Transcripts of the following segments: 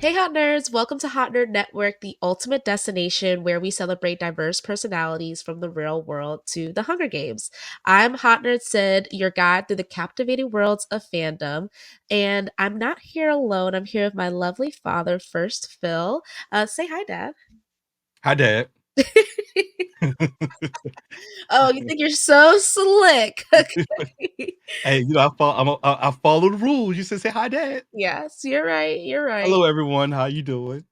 Hey, Hot Nerds! Welcome to Hot Nerd Network, the ultimate destination where we celebrate diverse personalities from the real world to the Hunger Games. I'm Hot Nerd Syd, your guide through the captivating worlds of fandom, and I'm not here alone. I'm here with my lovely father, First Phil. Say hi, Dad. Hi, Dad. Oh, you think you're so slick? Okay. Hey, I follow the rules. You said say hi, Dad. Yes, you're right. You're right. Hello, everyone. How you doing?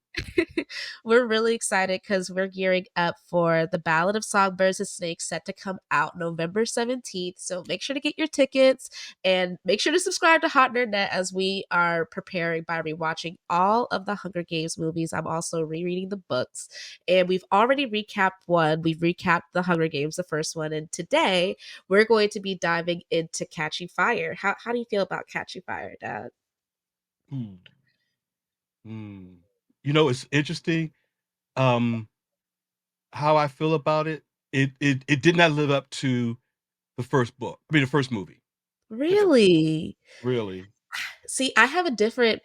We're really excited because we're gearing up for the Ballad of Songbirds and Snakes set to come out November 17th. So make sure to get your tickets and make sure to subscribe to Hot Nerd Net as we are preparing by rewatching all of the Hunger Games movies. I'm also rereading the books. And we've already recapped one. We've recapped the Hunger Games, the first one. And today we're going to be diving into Catching Fire. How do you feel about Catching Fire, Dad? Hmm. Hmm. It's interesting. Um, how I feel about it. It did not live up to the first book. I mean, the first movie. Really? Really. See, I have a different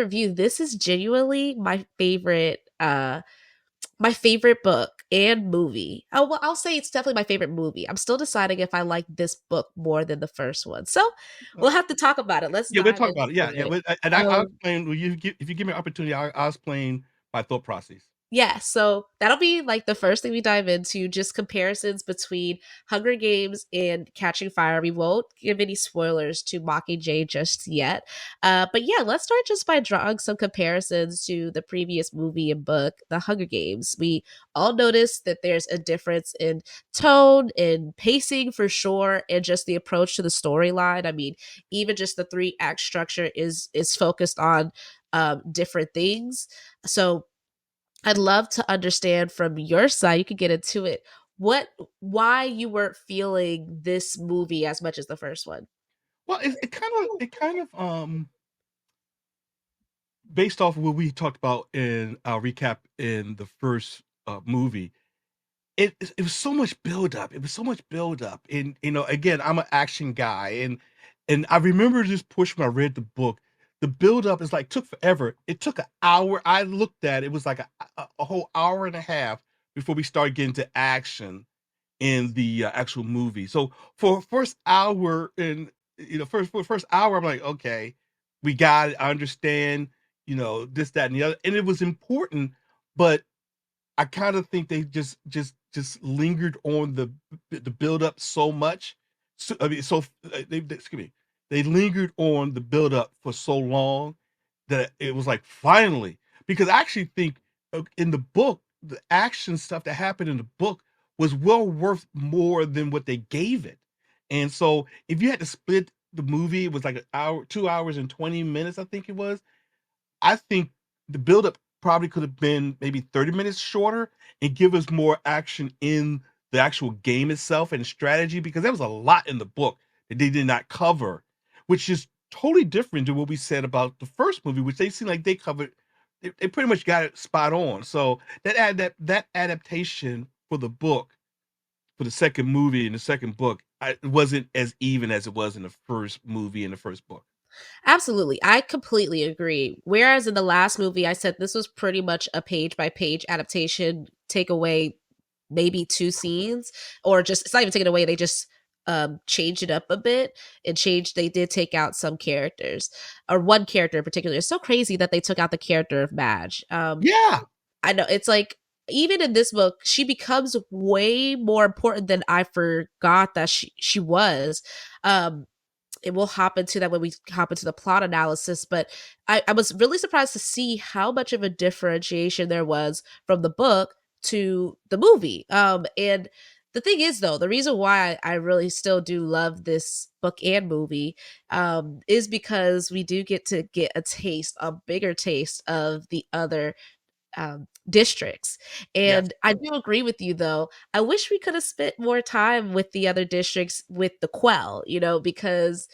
view. This is genuinely my favorite book and movie. Oh, well, I'll say it's definitely my favorite movie. I'm still deciding if I like this book more than the first one. So, Uh, we'll have to talk about it. Let's yeah, we'll dive talk into about it. Yeah, yeah. it. And I'll Um explain. If you give me an opportunity, I'll explain my thought process. Yeah, so that'll be like the first thing we dive into, just comparisons between Hunger Games and Catching Fire. We won't give any spoilers to Mockingjay just yet. But yeah, let's start just by drawing some comparisons to the previous movie and book, The Hunger Games. We all notice that there's a difference in tone and pacing for sure, and just the approach to the storyline. I mean, even just the three act structure is focused on different things. So I'd love to understand from your side, you could get into it, what why you weren't feeling this movie as much as the first one. Well, it kind of based off of what we talked about in our recap in the first movie. It was so much build up. It was so much build up. And again, I'm an action guy, and I remember this push when I read the book. The build up is like took forever. It took an hour. I looked at it, it was like a whole hour and a half before we started getting to action in the actual movie. So for first hour and first for the first hour, I'm like, okay, we got it. I understand. This, that, and the other, and it was important, but I kind of think they just lingered on the build up so much. So, I mean, excuse me, they lingered on the build up for so long that it was like finally. Because I actually think in the book, the action stuff that happened in the book was well worth more than what they gave it. And so, if you had to split the movie, it was like an hour, 2 hours and 20 minutes, I think it was. I think the buildup probably could have been maybe 30 minutes shorter and give us more action in the actual game itself and strategy, because there was a lot in the book that they did not cover, which is totally different than what we said about the first movie, which they seem like they covered. They pretty much got it spot on. So that adaptation for the book, for the second movie and the second book, it wasn't as even as it was in the first movie and the first book. Absolutely. I completely agree. Whereas in the last movie, I said this was pretty much a page by page adaptation, take away maybe two scenes, or just, it's not even taken away. They just changed it up a bit and changed, they did take out some characters, or one character in particular. It's so crazy that they took out the character of Madge. Yeah. I know it's like, even in this book, she becomes way more important than I forgot that she was. Um, and we'll hop into that when we hop into the plot analysis. But I was really surprised to see how much of a differentiation there was from the book to the movie. And the thing is, though, the reason why I really still do love this book and movie is because we do get to get a taste, a bigger taste of the other districts. Yes. And I do agree with you, though. I wish we could have spent more time with the other districts with the Quell, because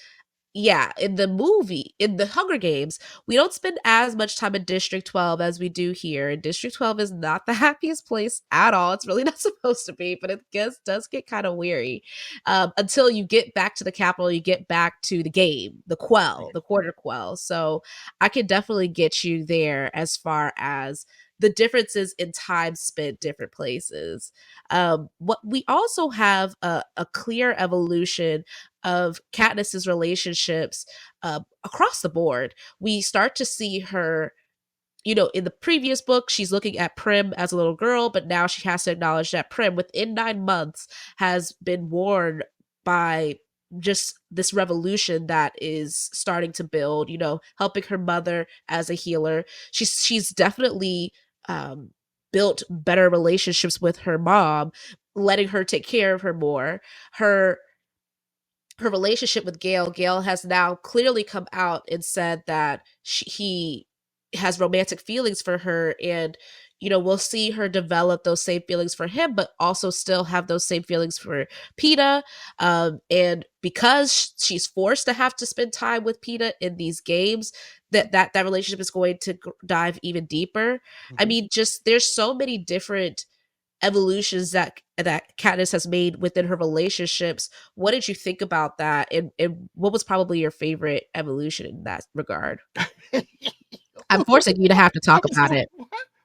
yeah, in the movie, in the Hunger Games, we don't spend as much time in District 12 as we do here. And District 12 is not the happiest place at all. It's really not supposed to be, but it does get kind of weary until you get back to the capital, you get back to the game, the Quell, Right. the Quarter Quell. So I could definitely get you there as far as the differences in time spent different places. What we also have a clear evolution of Katniss's relationships across the board. We start to see her, in the previous book, she's looking at Prim as a little girl, but now she has to acknowledge that Prim, within 9 months, has been warned by just this revolution that is starting to build, helping her mother as a healer. She's definitely um, built better relationships with her mom, letting her take care of her more. Her relationship with Gail has now clearly come out and said that he has romantic feelings for her, and we'll see her develop those same feelings for him, but also still have those same feelings for Peeta. And because she's forced to have to spend time with Peeta in these games, that relationship is going to dive even deeper. I Mhm. mean, just there's so many different evolutions that Katniss has made within her relationships. What did you think about that? And what was probably your favorite evolution in that regard? I'm forcing you to have to talk I'm about so it.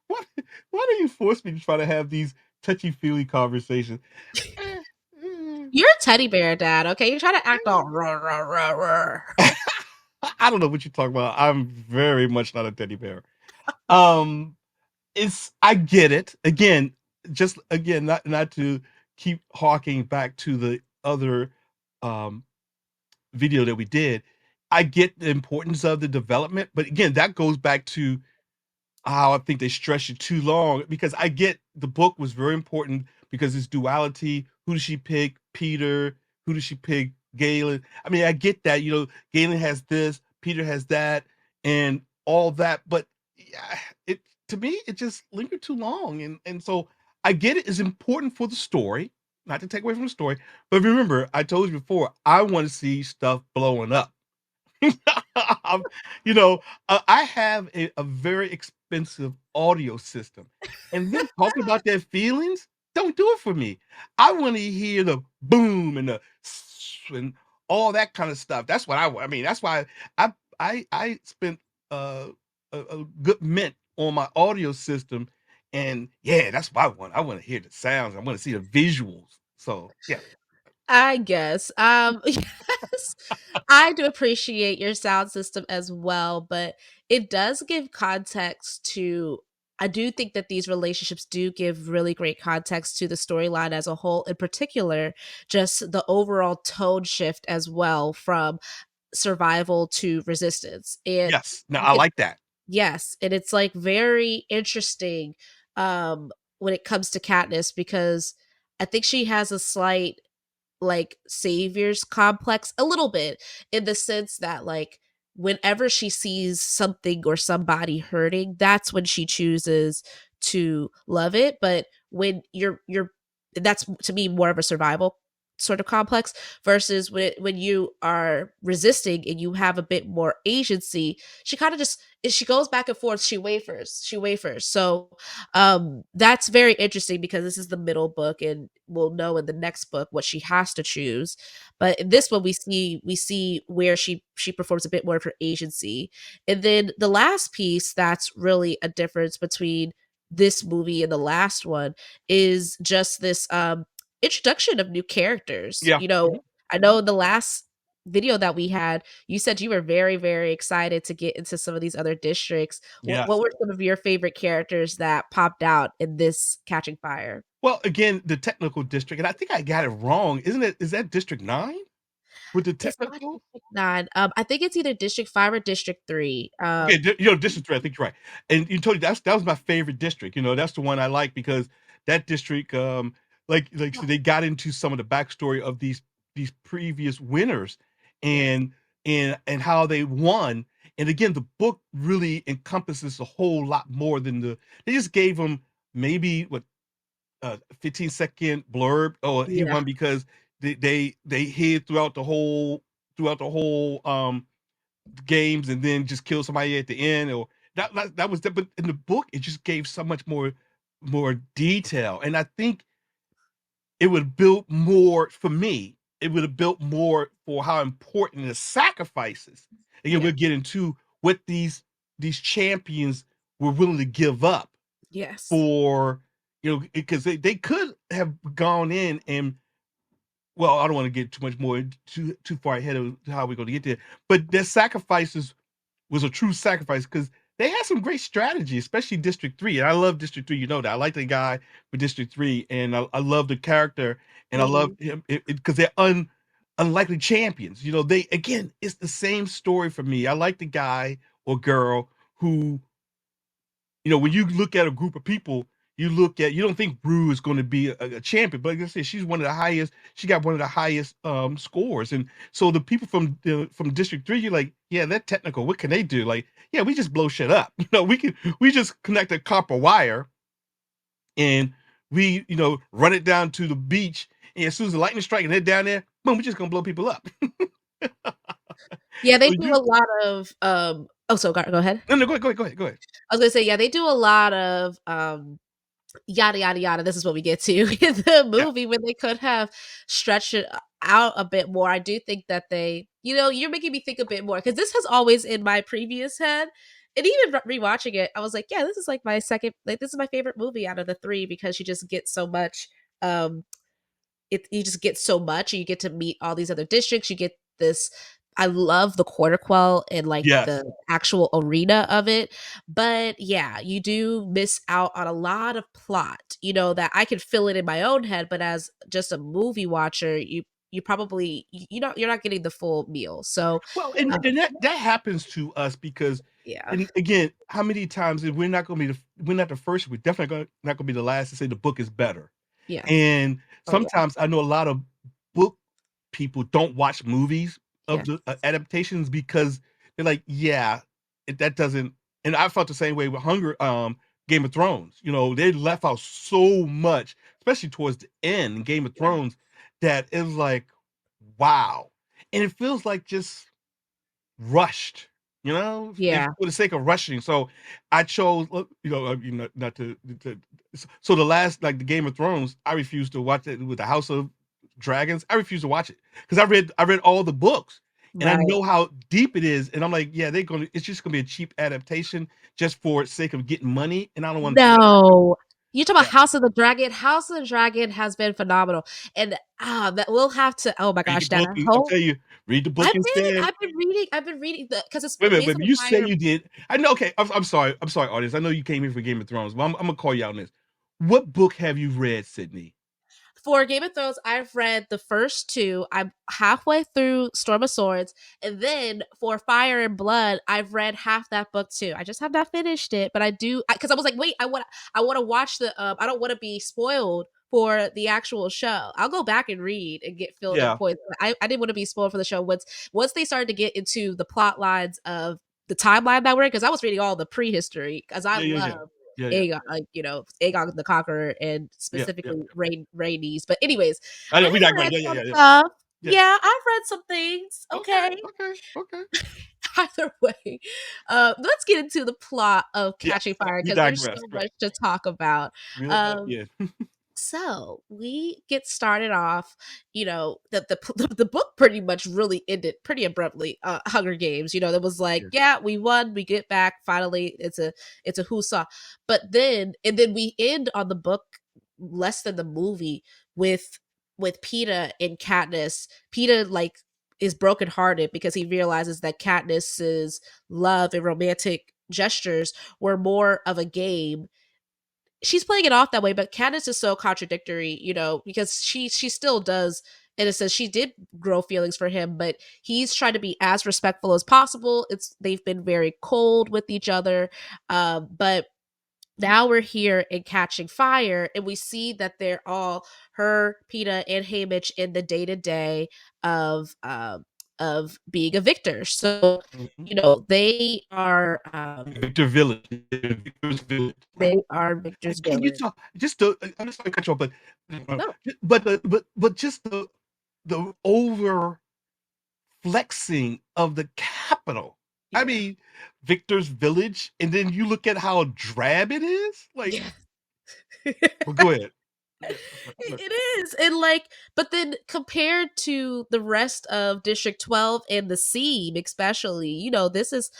what why do you force me to try to have these touchy-feely conversations? Eh, mm, You're a teddy bear dad, okay? You try to act all eh. rah, rah, rah, rah. I don't know what you're talking about. I'm very much not a teddy bear. Um, it's I get it. Again, just again, not to keep harking back to the other um video that we did. I get the importance of the development, but again, that goes back to how I think they stretched it too long because I get the book was very important because it's duality. Who does she pick? Peter. Who does she pick? Galen. I mean, I get that. Galen has this, Peter has that, and all that. But yeah, it to me it just lingered too long, and so I get it is important for the story, not to take away from the story. But remember, I told you before, I want to see stuff blowing up. Um, you know, I have a very expensive audio system, and them talking about their feelings don't do it for me. I want to hear the boom and the and all that kind of stuff. That's what I want. I mean, that's why I I spent uh, a good mint on my audio system, and yeah, that's what I want. I want to hear the sounds. I want to see the visuals. So yeah, I guess. Yes, I do appreciate your sound system as well, but it does give context to. I do think that these relationships do give really great context to the storyline as a whole, in particular, just the overall tone shift as well from survival to resistance. And yes. Now you I can, like that. yes, and it's like very interesting when it comes to Katniss because I think she has a slight like savior's complex a little bit in the sense that like whenever she sees something or somebody hurting, that's when she chooses to love it. But when you're that's to me more of a survival sort of complex versus when you are resisting and you have a bit more agency, she kind of just she goes back and forth, she wafers. So that's very interesting because this is the middle book and we'll know in the next book what she has to choose. But in Right. this one we see where she performs a bit more of her agency. And then the last piece that's really a difference between this movie and the last one is just this introduction of new characters. Yeah. Mhm. I know Mhm. in the last video that we had, you said you were very, very excited to get into some of these other districts. What Yes. were some of your favorite characters that popped out in this Catching Fire? Well, again, the technical district, and I think I got it wrong. Isn't it? Is that District 9 with the It's not technical? District 9. I think it's either District 5 or District 3. Okay, District 3, I think you're right. And you told you that was my favorite district. That's the one I like because that district, like so they got into some of the backstory of these previous winners Yes. and and how they won. And again, the book really encompasses a whole lot more than they just gave them maybe what 15-second blurb. Oh, he Yeah. won because they hid throughout the whole throughout the whole games, and then just kill somebody at the end, or that was that. But in the book, it just gave so much more detail, and I think it would have built more for me. It would have built more for how important the sacrifices. Again, Yeah. we'll get into what these champions were willing to give up Yes. for, because they could have gone in and, well, I don't want to get too much more too far ahead of how we're going to get there, but their sacrifices was a true sacrifice because they had some great strategy, especially District 3. And I love District 3, you know that. I like the guy for District 3, and I love the character, and I love Mhm. him because they're unlikely champions. They, again, it's the same story for me. I like the guy or girl who, when you look at a group of people, you don't think Brew is going to be a champion, but like I said, she got one of the highest scores. And so the people from District 3, you're like, yeah, they're technical. What can they do? Like, yeah, we just blow shit up. We just connect a copper wire, and we, run it down to the beach. And as soon as the lightning strike and they're down there, boom, we're just gonna blow people up. Yeah, they So do you a lot of, oh, so go ahead. no, no, go ahead. I was gonna say, yeah, they do a lot of, yada yada yada. This is what we get to in the Yeah. movie when they could have stretched it out a bit more. I do think that you're making me think a bit more because this has always in my previous head. And even rewatching it, I was like, yeah, this is like my second, like this is my favorite movie out of the three because you just get so much. Um, you just get so much. You get to meet all these other districts. You get this. I love the quarter quell and like Yes. the actual arena of it. But yeah, you do miss out on a lot of plot, that I can fill it in my own head, but as just a movie watcher, you probably you're not getting the full meal. So Well, and uh, that happens to us because, yeah. and again, how many times we're not the first, we're definitely not gonna be the last to say the book is better. Yeah. And Oh yeah. sometimes I know a lot of book people don't watch movies of Yeah. the adaptations because they're like, yeah, that doesn't. And I felt the same way with Game of Thrones. They left out so much, especially towards the end in Game of Yeah. Thrones, that it was like, wow, and it feels like just rushed, if Yeah. for the sake of rushing. So I chose, not to so the last, like the Game of Thrones, I refused to watch it with the House of Dragons. I refused to watch it because I read all the books, and I Right. know how deep it is. And I'm like, yeah, it's just gonna be a cheap adaptation just for sake of getting money, and I don't want to do that. No. You talk about Yeah. House of the Dragon. House of the Dragon has been phenomenal. And that we'll have to, oh my Read the gosh, book. Dana. I'll tell you, read the book instead. I've been reading the because it's Wait a minute, based wait a on minute. the You say fire. you did. I know. Okay, I'm sorry. I'm sorry, audience. I know you came here for Game of Thrones, but I'm gonna call you out on this. What book have you read, Sydney? For Game of Thrones, I've read the first two. I'm halfway through Storm of Swords, and then for Fire and Blood, I've read half that book too. I just have not finished it, but I do because I was like, wait, I want to watch the. I don't want to be spoiled for the actual show. I'll go back and read and get filled in Yeah, points. I didn't want to be spoiled for the show once they started to get into the plot lines of the timeline that we're in because I was reading all the prehistory because I yeah, yeah, yeah, love yeah, yeah, Aegon, like Aegon the Conqueror, and yeah, yeah. specifically Rhaenys. But anyways, I know we I've digress. read Yeah, yeah, some yeah, yeah, stuff. yeah. Yeah, I've read some things. Okay, Okay. okay, okay. Either way, let's get into the plot of Yes, Catching Fire we because there's digress. so Right. much to talk about. Reel it back Um, in. so we get started off, that the book pretty much really ended pretty abruptly. Hunger Games, that was like, Yeah. yeah, we won, we get back finally. It's a whoosah, but then we end on the book less than the movie with Peeta and Katniss. Peeta like is brokenhearted because he realizes that Katniss's love and romantic gestures were more of a game. She's playing it off that way, but Candace is so contradictory, because she still does, in a sense, she did grow feelings for him, but he's trying to be as respectful as possible. They've been very cold with each other, but now we're here in Catching Fire, and we see that they're all her, Peeta, and Haymitch in the day to day of being a victor. So Mhm. they are Victor Village. Victor's Village. Victor's Can you village. talk just the? I'm just gonna cut you off, No, but just the overflow flexing of the capital. I Yeah. mean, Victor's village, and then you look at how drab it is. Like, Yeah. well, go ahead. Yeah. It is. And like, but then compared to the rest of District 12 and the Seam, especially, this is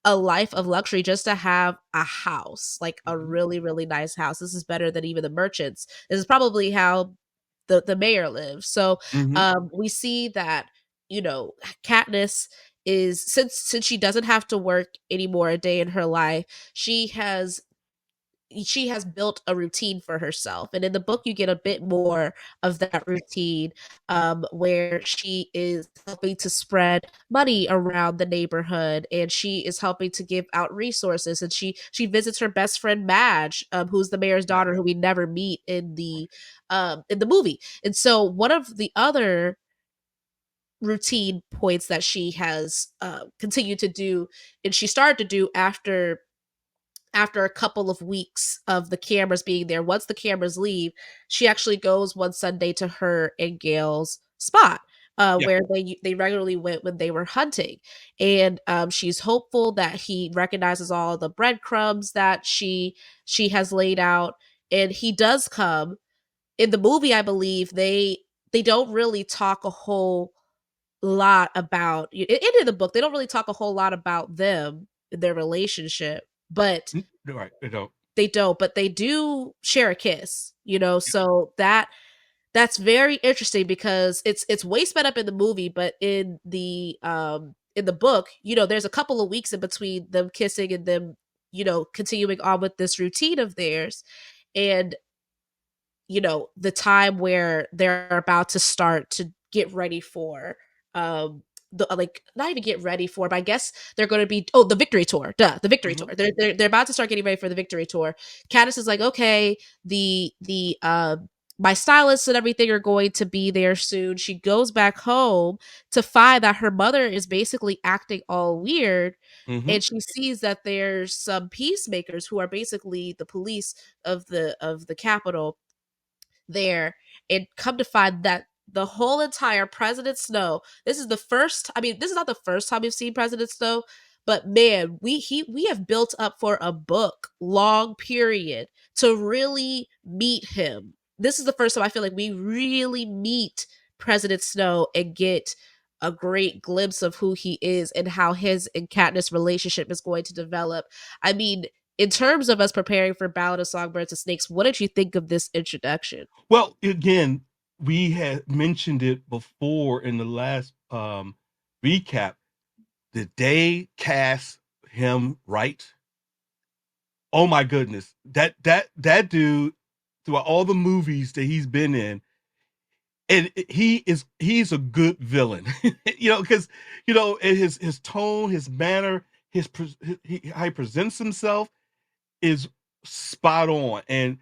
a life of luxury just to have a house, like a Mhm. really, really nice house. This is better than even the merchants. This is probably how the mayor lives. So Mhm. we see that, you know, Katniss is since she doesn't have to work anymore a day in her life, she has built a routine for herself. And in the book, you get a bit more of that routine, where she is helping to spread money around the neighborhood, and she is helping to give out resources. And she visits her best friend Madge, who's the mayor's Right. daughter, who we never meet in the movie. And so one of the other routine points that she has continued to do, and she started to do after a couple of weeks of the cameras being there. Once the cameras leave, she actually goes one Sunday to her and Gail's spot, Yeah. where they regularly went when they were hunting, and she's hopeful that he recognizes all the breadcrumbs that she has laid out, and he does come. In the movie, I believe they don't really talk a whole lot about in the book. They don't really talk a whole lot about them, their relationship, but Right. They don't. they don't, but they do share a kiss, Yeah. so that's very interesting because it's way sped up in the movie, but in the book, there's a couple of weeks in between them kissing and them, continuing on with this routine of theirs. And the time where they're about to start to get ready for the like not even get ready for, but I guess they're going to be the victory tour. Duh, the victory tour. Mhm. They're about to start getting ready for the victory tour. Candace is like, okay, the my stylists and everything are going to be there soon. She goes back home to find that her mother is basically acting all weird, Mhm. and she sees that there's some peacemakers who are basically the police of the capital there, and come to find that the whole entire President Snow, this is not the first time we've seen President Snow, but man, we have built up for a book long period to really meet him. This is the first time I feel like we really meet President Snow and get a great glimpse of who he is and how his and Katniss relationship is going to develop. I mean, in terms of us preparing for Ballad of Songbirds and Snakes, what did you think of this introduction? Well, again, we had mentioned it before in the last recap. Did they cast him right? Oh my goodness, that dude throughout all the movies that he's been in, and he's a good villain, because his tone, his manner, how he presents himself is spot on. And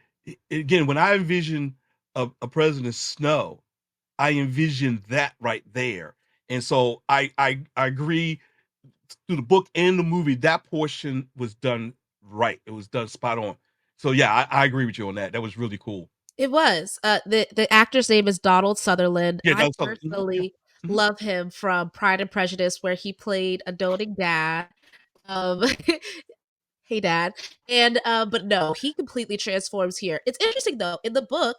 again, when I envision a President Snow, I envision that right there. And so I agree, through the book and the movie, that portion was done right. It was done spot on. So yeah, I agree with you on that. That was really cool. It was. The actor's name is Donald Sutherland. Yeah, I that was something. Yeah. personally Mhm. love him from Pride and Prejudice, where he played a doting dad. Um, hey dad. And but no, he completely transforms here. It's interesting though. In the book,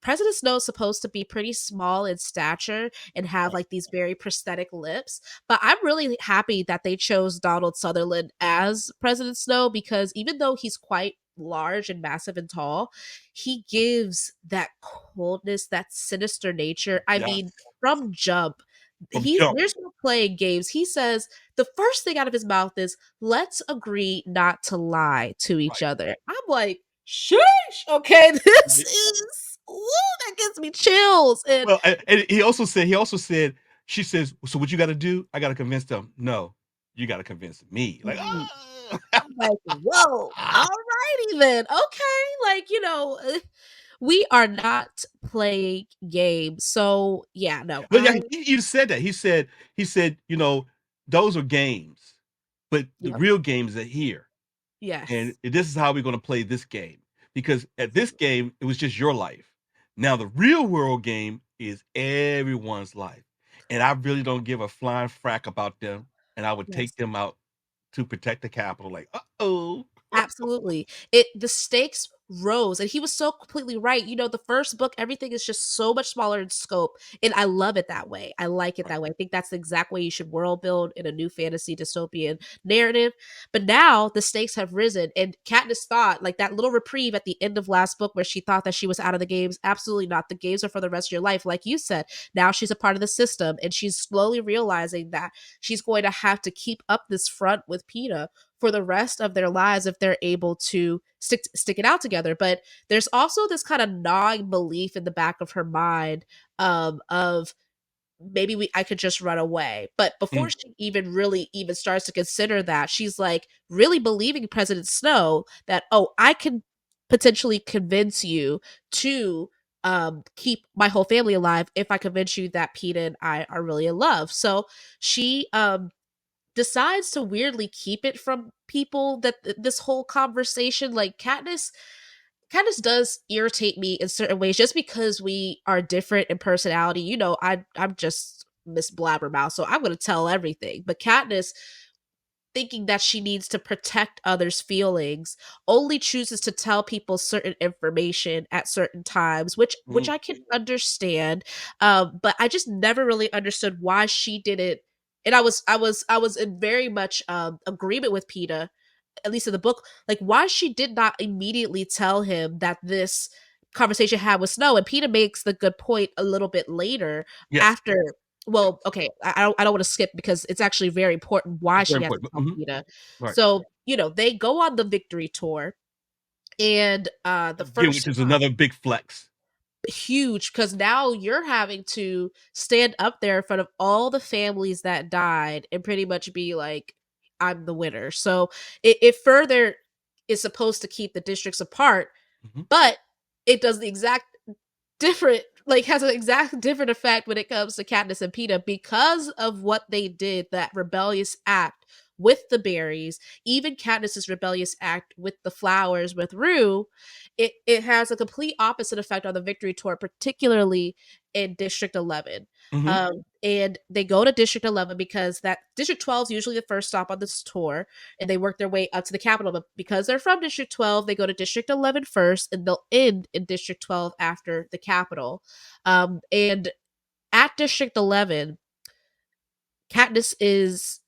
President Snow is supposed to be pretty small in stature and have Right. like these very prosthetic lips, but I'm really happy that they chose Donald Sutherland as President Snow, because even though he's quite large and massive and tall, he gives that coldness, that sinister nature. I Yeah. mean, from jump, From he jump. there's no playing games. He says the first thing out of his mouth is, let's agree not to lie to each Right. other. I'm like, sheesh. Okay, this Right. is woo, that gives me chills. And Well, and he also said, she says, so what you got to do? I got to convince them. No, you got to convince me. Like, mhm, ah. I'm like, whoa, all righty then. Okay, like, we are not playing games. So yeah, no, But yeah, he said that. He said, those are games, but the yep, real games are here. And yes. this is how we're going to play this game. Because at this game, it was just your life. Now the real world game is everyone's life. and I really don't give a flying frack about them, and I would take Yes. them out to protect the Capitol, like, "Uh-oh." Absolutely. The stakes rose, and he was so completely right. The first book, everything is just so much smaller in scope, and I love it that way. I like it Right. that way. I think that's the exact way you should world build in a new fantasy dystopian narrative. But now the stakes have risen, and Katniss thought, like, that little reprieve at the end of last book where she thought that she was out of the games. Absolutely not. The games are for the rest of your life. Like you said, now she's a part of the system, and she's slowly realizing that she's going to have to keep up this front with PETA for the rest of their lives if they're able to stick it out together. But there's also this kind of gnawing belief in the back of her mind, of maybe I could just run away. But before Mm, she even starts to consider that, she's like really believing President Snow that, oh, I can potentially convince you to keep my whole family alive if I convince you that Peeta and I are really in love. So she decides to weirdly keep it from people, that this whole conversation, like, Katniss does irritate me in certain ways just because we are different in personality. I'm just Miss Blabbermouth, so I'm going to tell everything. But Katniss, thinking that she needs to protect others' feelings, only chooses to tell people certain information at certain times, which mm, I can understand. But I just never really understood why she did it. And I was in very much agreement with Peeta, at least in the book, like, why she did not immediately tell him that this conversation had with Snow. And Peeta makes the good point a little bit later, yes, after. yes. Well, okay, I don't want to skip because it's actually very important why It's very she has to important, but tell Peeta. right. So, they go on the victory tour, and the Again, first which is another big flex. huge, because now you're having to stand up there in front of all the families that died and pretty much be like, I'm the winner. So it further is supposed to keep the districts apart, Mhm, but it does the exact different, like, has an exact different effect when it comes to Katniss and Peeta because of what they did, that rebellious act with the berries, even Katniss's rebellious act with the flowers with Rue. It has a complete opposite effect on the victory tour, particularly in District 11. mhm, And they go to District 11 because that District 12 is usually the first stop on this tour, and they work their way up to the capital. But because they're from District 12, they go to District 11 first, and they'll end in District 12 after the capital. And at District 11, Katniss is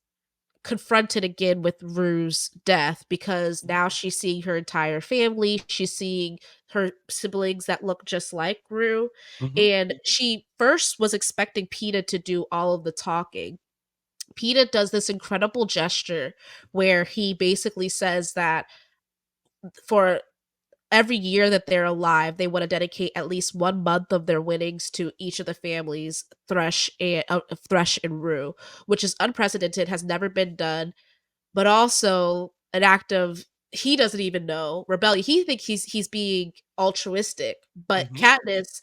confronted again with Rue's death because now she's seeing her entire family. She's seeing her siblings that look just like Rue. mhm, And she first was expecting Peeta to do all of the talking. Peeta does this incredible gesture where he basically says that for every year that they're alive, they want to dedicate at least 1 month of their winnings to each of the families, Thresh and Rue, which is unprecedented, has never been done, but also an act of, he doesn't even know, rebellion. He thinks he's being altruistic, but mhm, Katniss,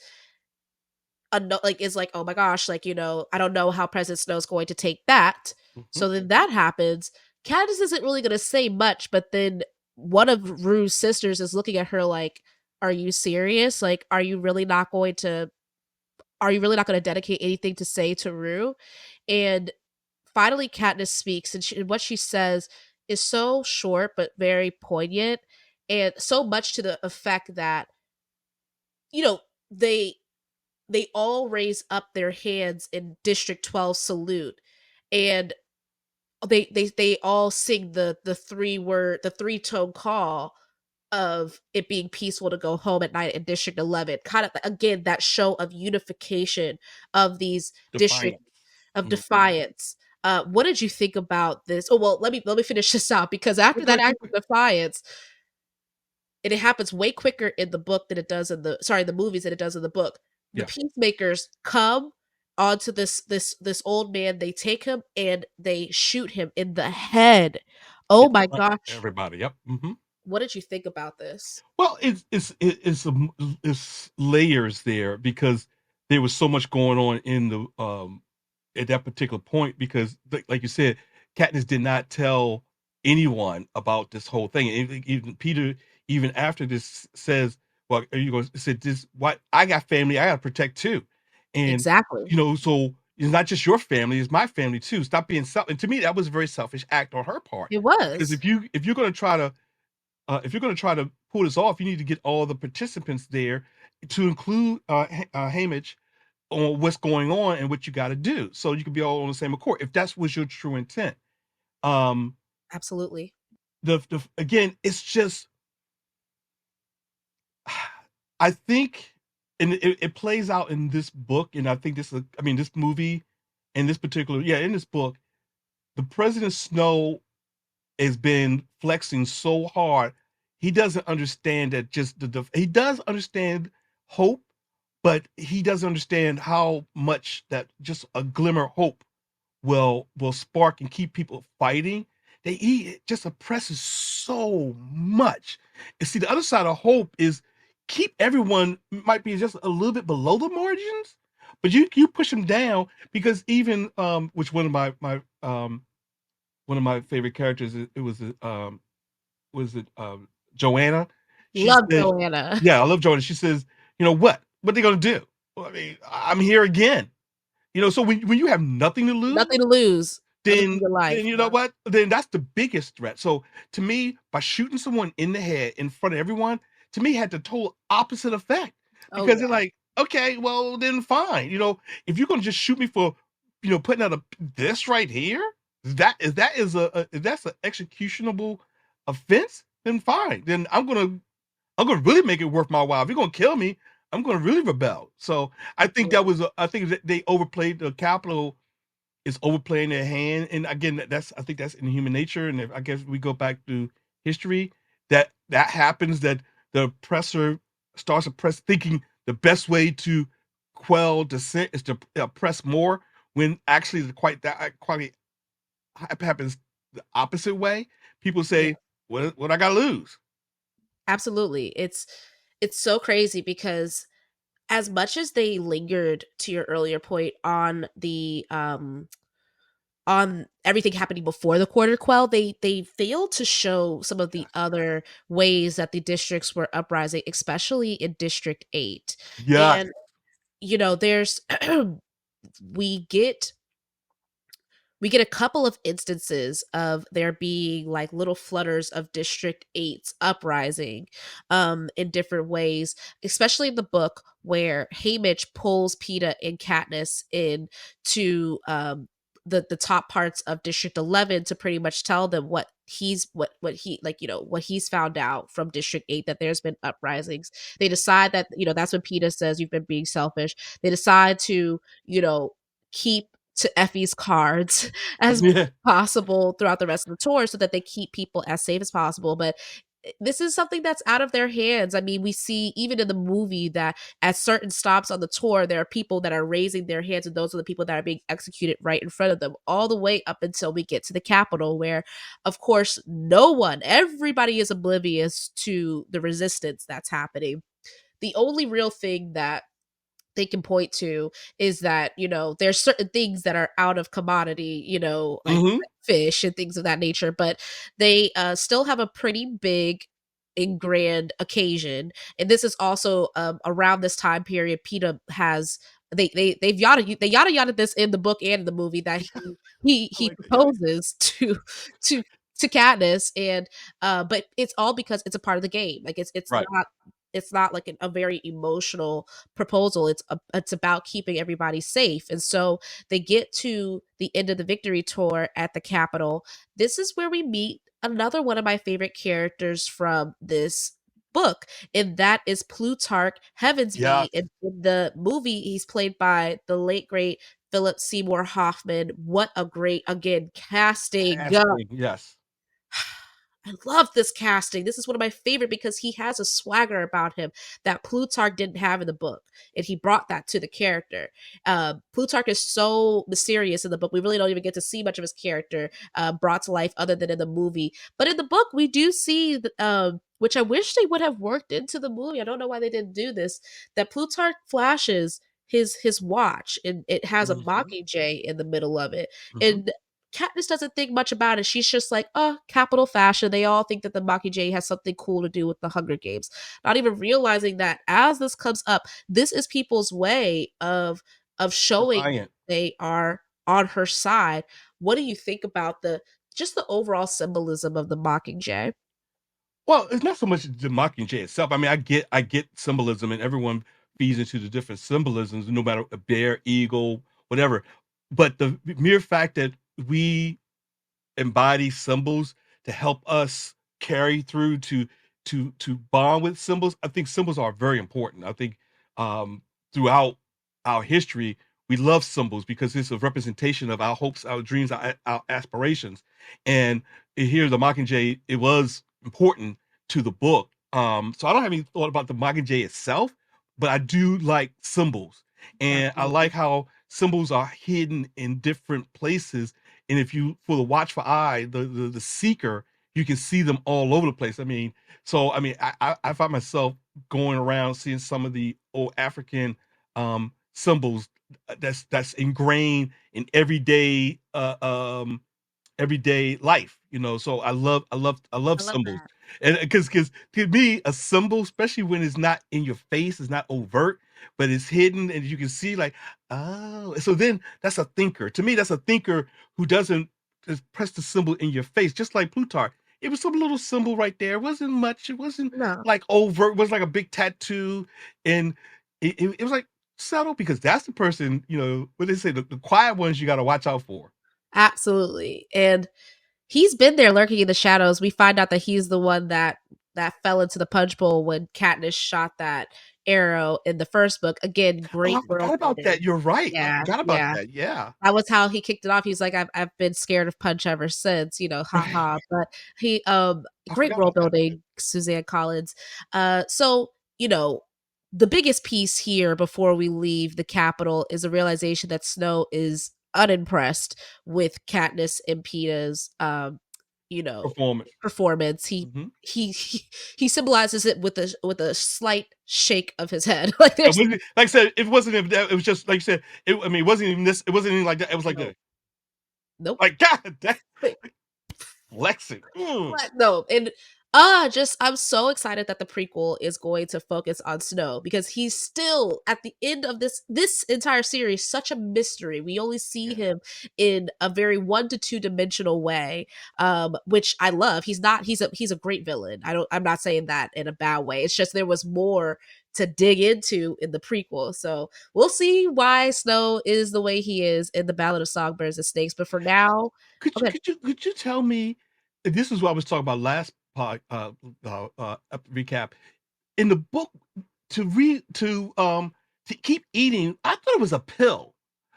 like, is like, oh my gosh, like, I don't know how President Snow's going to take that. mhm. So then that happens. Katniss isn't really going to say much, but then one of Rue's sisters is looking at her like, are you serious? Like, are you really not going to dedicate anything to say to Rue? And finally Katniss speaks, and what she says is so short but very poignant, and so much to the effect that, you know they they all raise up their hands in District 12 salute, and they all sing the three tone call of it being peaceful to go home at night in District 11, kind of again that show of unification of these districts, Defiance. of Mhm. defiance. What did you think about this? Oh well, let me finish this out, because after Okay, that act okay. of defiance, and it happens way quicker in the book than it does in the movies than it does in the book. The Yeah. peacemakers come onto this old man. They take him and they shoot him in the head. In Oh my front of gosh! everybody, yep, mhm. What did you think about this? Well, it's layers there because there was so much going on in the at that particular point because like you said, Katniss did not tell anyone about this whole thing. Even Peter, even after this, says, "Well, are you going to say this? What I got family, I got to protect too," and Exactly. so It's not just your family, it's my family too. Stop being self. And to me, that was a very selfish act on her part. It Because was. if you're going to try to pull this off, you need to get all the participants there to include Hamish on what's going on and what you got to do, so you can be all on the same accord. If that was your true intent, um, Absolutely. the again, it's just I think, and it plays out in this book, and I think this is, I mean, this movie, and this particular, yeah, in this book, the President Snow has been flexing so hard. He doesn't understand that just he does understand hope, but he doesn't understand how much that just a glimmer of hope will spark and keep people fighting. That he just oppresses so much. And see, the other side of hope is keep everyone might be just a little bit below the margins, but you push them down because even which one of my favorite characters, it was it Joanna? She Love said, Joanna. yeah, I love Joanna. She says, you know what? What are they gonna do? Well, I mean, I'm here again. So when you have nothing to lose, Nothing to lose other than then your life. you know what? Then that's the biggest threat. So to me, by shooting someone in the head in front of everyone, to me had the total opposite effect Oh because yeah. they're like, okay, well then fine. If you're gonna just shoot me for, putting out this right here, if that's an executionable offense, then fine. Then I'm gonna really make it worth my while. If you're gonna kill me, I'm gonna really rebel. So I think that they overplayed the Capitol is overplaying their hand. And again, I think that's in human nature. And if, I guess we go back to history, that happens, that the oppressor starts thinking the best way to quell dissent is to oppress more, when actually quite happens the opposite way. People Yeah. say, what I gotta lose? Absolutely. It's so crazy because as much as they lingered, to your earlier point, on everything happening before the quarter quell, they failed to show some of the Yes. other ways that the districts were uprising, especially in District 8. Yes. And there's we get we get a couple of instances of there being like little flutters of District 8's uprising in different ways, especially in the book where Haymitch pulls Peeta and Katniss in to the top parts of District 11 to pretty much tell them what he's found out from District 8, that there's been uprisings. They decide that, that's when Peeta says, you've been being selfish. They decide to, keep to Effie's cards as Yeah. possible throughout the rest of the tour so that they keep people as safe as possible. But this is something that's out of their hands. I mean, we see even in the movie that at certain stops on the tour, there are people that are raising their hands, and those are the people that are being executed right in front of them, all the way up until we get to the Capitol, where, of course, everybody is oblivious to the resistance that's happening. The only real thing that they can point to is that there's certain things that are out of commodity, Hmm. like fish and things of that nature, but they still have a pretty big and grand occasion. And this is also around this time period Peeta has they yada this in the book and in the movie, that I he like that. Yeah. proposes to to Katniss. And but it's all because it's a part of the game. Like Right. it's not like a very emotional proposal. It's about keeping everybody safe. And so they get to the end of the victory tour at the Capitol. This is where we meet another one of my favorite characters from this book, and that is Plutarch Heavensbee. Yes. In the movie, he's played by the late great Philip Seymour Hoffman. What a great, again, casting. Casting. Yes. I love this casting. This is one of my favorite because he has a swagger about him that Plutarch didn't have in the book, and he brought that to the character. Plutarch is so mysterious in the book; we really don't even get to see much of his character brought to life, other than in the movie. But in the book, we do see, which I wish they would have worked into the movie. I don't know why they didn't do this. That Plutarch flashes his watch, and it has a Mhm. mockingjay in the middle of it, Mhm. and Katniss doesn't think much about it. She's just like, oh, capital fashion. They all think that the Mockingjay has something cool to do with the Hunger Games. Not even realizing that as this comes up, this is people's way of of showing defiant. they are on her side. What do you think about the just the overall symbolism of the Mockingjay? Well, it's not so much the Mockingjay itself. I mean, I get symbolism, and everyone feeds into the different symbolisms, no matter a bear, eagle, whatever. But the mere fact that we embody symbols to help us carry through to bond with symbols. I think symbols are very important. I think um, throughout our history, we love symbols because it's a representation of our hopes, our dreams, our aspirations. And here, the Mockingjay, it was important to the book. So I don't have any thought about the Mockingjay itself, but I do like symbols, and I like Absolutely. how symbols are hidden in different places, and if you for the watchful eye, the seeker, you can see them all over the place. I mean, so I mean, I find myself going around seeing some of the old African symbols that's ingrained in everyday life, you know. So I love I love symbols, that. and because to me a symbol, especially when it's not in your face, it's not overt, but it's hidden and you can see like, oh, so then that's a thinker. To me, that's a thinker who doesn't just press the symbol in your face, just like Plutarch. It was some little symbol right there. It wasn't much. It wasn't No, like overt. It was like a big tattoo, and it was like subtle because that's the person, you know, what they say, the quiet ones you got to watch out for. absolutely. And he's been there lurking in the shadows. We find out that he's the one that fell into the punch bowl when Katniss shot that arrow in the first book. Again, Oh, great I world forgot about building. that. You're right. I Yeah, forgot about yeah. that. Yeah. That was how he kicked it off. He's like, I've been scared of punch ever since, Right. haha. But he I great forgot world about that. building, Suzanne Collins. So, you know, the biggest piece here before we leave the capital is a realization that Snow is unimpressed with Katniss and Peeta's you know, Performance. performance. Mhm. He symbolizes it with a slight shake of his head. Like It there's wasn't like I said, it wasn't even that, it was just like you said, I mean, it wasn't even this, it wasn't even like that. It was like no, this. nope. Like, God damn, like flexing. Mm. What? No, and just I'm so excited that the prequel is going to focus on Snow because he's still at the end of this entire series such a mystery. We only see Yeah. him in a very 1 to 2 dimensional way, which I love. He's a great villain. I'm not saying that in a bad way. It's just there was more to dig into in the prequel. So we'll see why Snow is the way he is in the Ballad of Songbirds and Snakes. But for now, okay, Could you tell me, this is what I was talking about last recap. In the book, to keep eating, I thought it was a pill.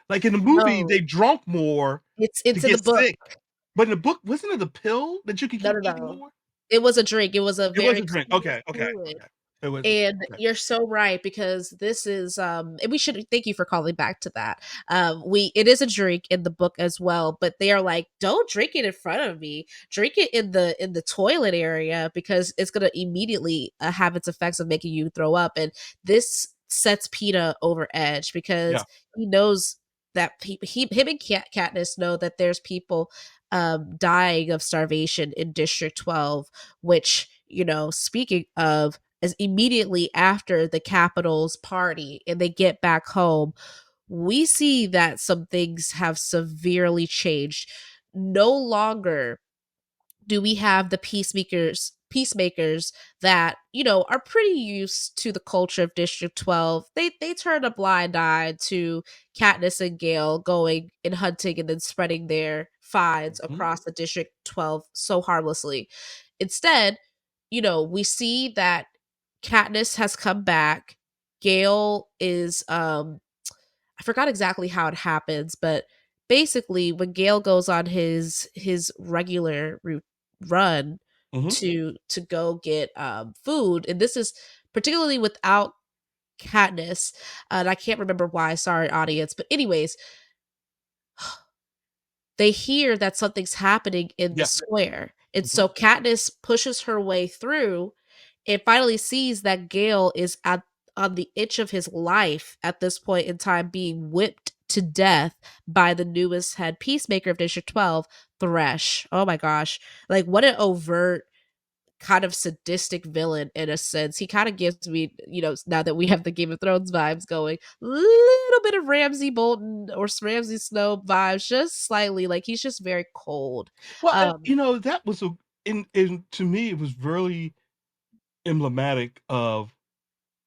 Like in the movie, no, they drunk more to it's in the get book. sick. But in the book, wasn't it a pill that you could No, keep no, eating no. more? It was a drink. It was a It was very a drink. clear Okay, okay, fluid. okay. It was And okay. you're so right because this is and we should thank you for calling back to that. We it is a drink in the book as well, but they are like, don't drink it in front of me. Drink it in the toilet area because it's gonna immediately have its effects of making you throw up. And this sets PETA over edge Yeah. because he knows that him and Katniss know that there's people dying of starvation in District 12, which, speaking of, is immediately after the Capitol's party and they get back home, we see that some things have severely changed. No longer do we have the peacemakers that are pretty used to the culture of District 12. They turn a blind eye to Katniss and Gale going and hunting and then spreading their finds Mhm. across the District 12 so harmlessly. Instead, we see that Katniss has come back. Gale is I forgot exactly how it happens, but basically when Gale goes on his regular run Mhm. to go get food, and this is particularly without Katniss, and I can't remember why. Sorry, audience, but anyways, they hear that something's happening in the Yeah. square, and Mhm. so Katniss pushes her way through and finally sees that Gale is at on the itch of his life at this point in time, being whipped to death by the newest head peacemaker of District 12, Thresh. Oh my gosh. Like, what an overt kind of sadistic villain in a sense. He kind of gives me, now that we have the Game of Thrones vibes going, little bit of Ramsay Bolton or Ramsay Snow vibes, just slightly. Like he's just very cold. Well, Um, that was a in to me, it was really emblematic of,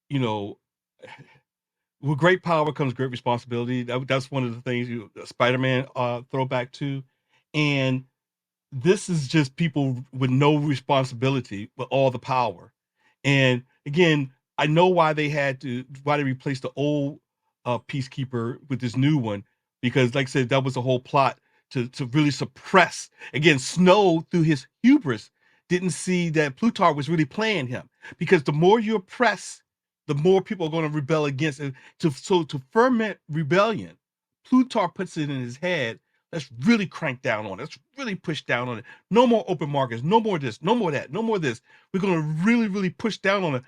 you know, with great power comes great responsibility. That's one of the things Spider-Man throwback to, and this is just people with no responsibility but all the power. And again, I know why they replaced the old peacekeeper with this new one, because like I said, that was the whole plot to really suppress. Again, Snow, through his hubris, didn't see that Plutarch was really playing him, because the more you oppress, the more people are going to rebel against it. To ferment rebellion, Plutarch puts it in his head, let's really crank down on it. Let's really push down on it. No more open markets. No more this. No more that. No more this. We're gonna really, really push down on it.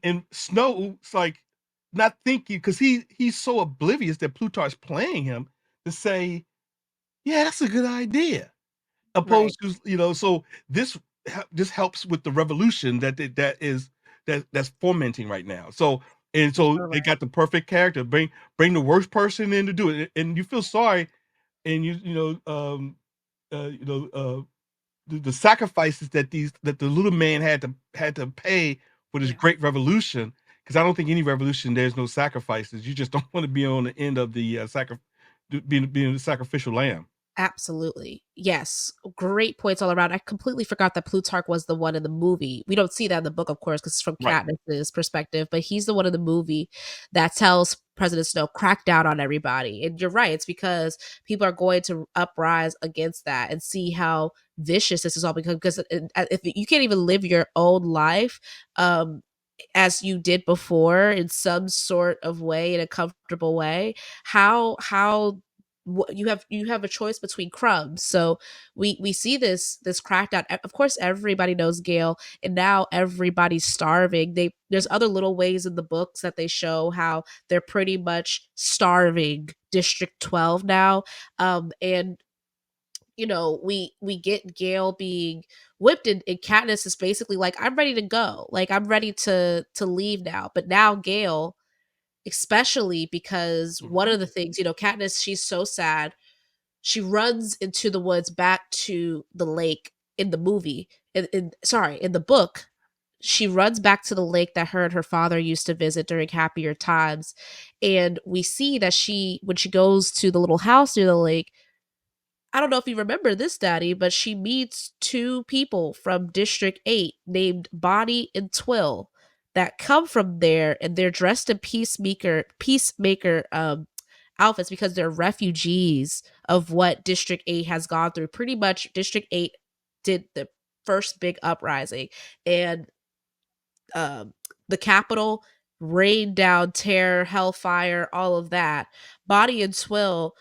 And Snow's like not thinking, because he's so oblivious that Plutarch's playing him, to say, yeah, that's a good idea. right. Opposed to, so this helps with the revolution that's fomenting right now. So You're they right. got the perfect character. Bring the worst person in to do it, and you feel sorry, and the sacrifices that the little man had to pay for this Yeah. great revolution. Because I don't think any revolution there's no sacrifices. You just don't want to be on the end of the being the sacrificial lamb. Absolutely. Yes. Great points all around. I completely forgot that Plutarch was the one in the movie. We don't see that in the book, of course, because it's from Right. Katniss's perspective, but he's the one in the movie that tells President Snow, crack down on everybody. And you're right. It's because people are going to uprise against that and see how vicious this is all because if you can't even live your own life, um, as you did before in some sort of way, in a comfortable way, how you have a choice between crumbs. So we see this crackdown. Of course everybody knows Gale, and now everybody's starving. There's other little ways in the books that they show how they're pretty much starving District 12 now. And we get Gale being whipped, and Katniss is basically like, I'm ready to go, like I'm ready to leave now. But now Gale, especially because one of the Mhm. things, Katniss, she's so sad, she runs into the woods back to the lake in the movie. In the book, she runs back to the lake that her and her father used to visit during happier times. And we see that when she goes to the little house near the lake, I don't know if you remember this, Daddy, but she meets two people from District 8 named Bonnie and Twill that come from there, and they're dressed in peacemaker outfits because they're refugees of what District 8 has gone through. Pretty much District 8 did the first big uprising, and um, the capital rained down terror, hellfire, all of that. Bonnie and Twill,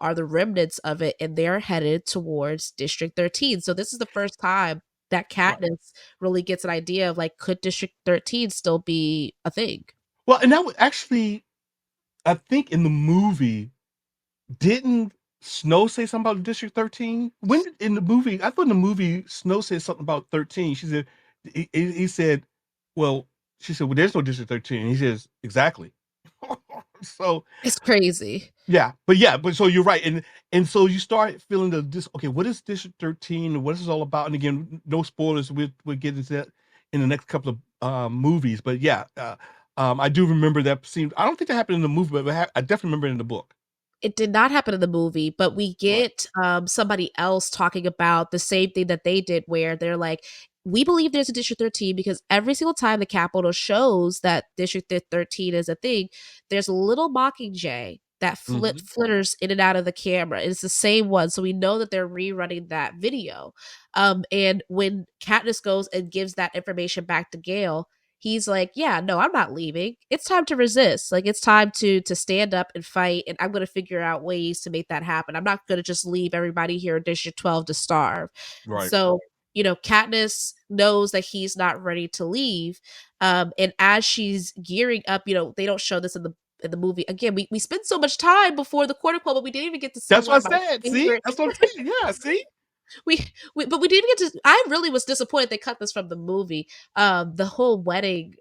are the remnants of it, and they're headed towards District 13. So this is the first time that Right. Katniss really gets an idea of, like, could District 13 still be a thing? Well, and that was actually, I think in the movie, didn't Snow say something about District 13? In the movie, I thought in the movie Snow said something about 13. She said, he said, well, she said, well, there's no District 13. He says, exactly. So It's crazy. but so you're right. And so you start feeling okay, what is District 13 and what is this all about? And again, no spoilers, we'll get into that in the next couple of movies. But yeah, I do remember that scene. I don't think that happened in the movie, but I definitely remember it in the book. It did not happen in the movie, but we Right. get somebody else talking about the same thing that they did, where they're like, we believe there's a District 13 because every single time the Capitol shows that District 13 is a thing, there's a little mockingjay that Mhm. flitters in and out of the camera. It's the same one. So we know that they're rerunning that video. And when Katniss goes and gives that information back to Gale, he's like, yeah, no, I'm not leaving. It's time to resist. Like, it's time to stand up and fight, and I'm going to figure out ways to make that happen. I'm not going to just leave everybody here in District 12 to starve. Right. So, Katniss knows that he's not ready to leave. And as she's gearing up, they don't show this in the movie. Again, we spent so much time before the quarter club, but we didn't even get to see That's one what of I my said. See? favorite That's what I'm saying. Yeah, see? we, but we didn't get to. I really was disappointed they cut this from the movie. The whole wedding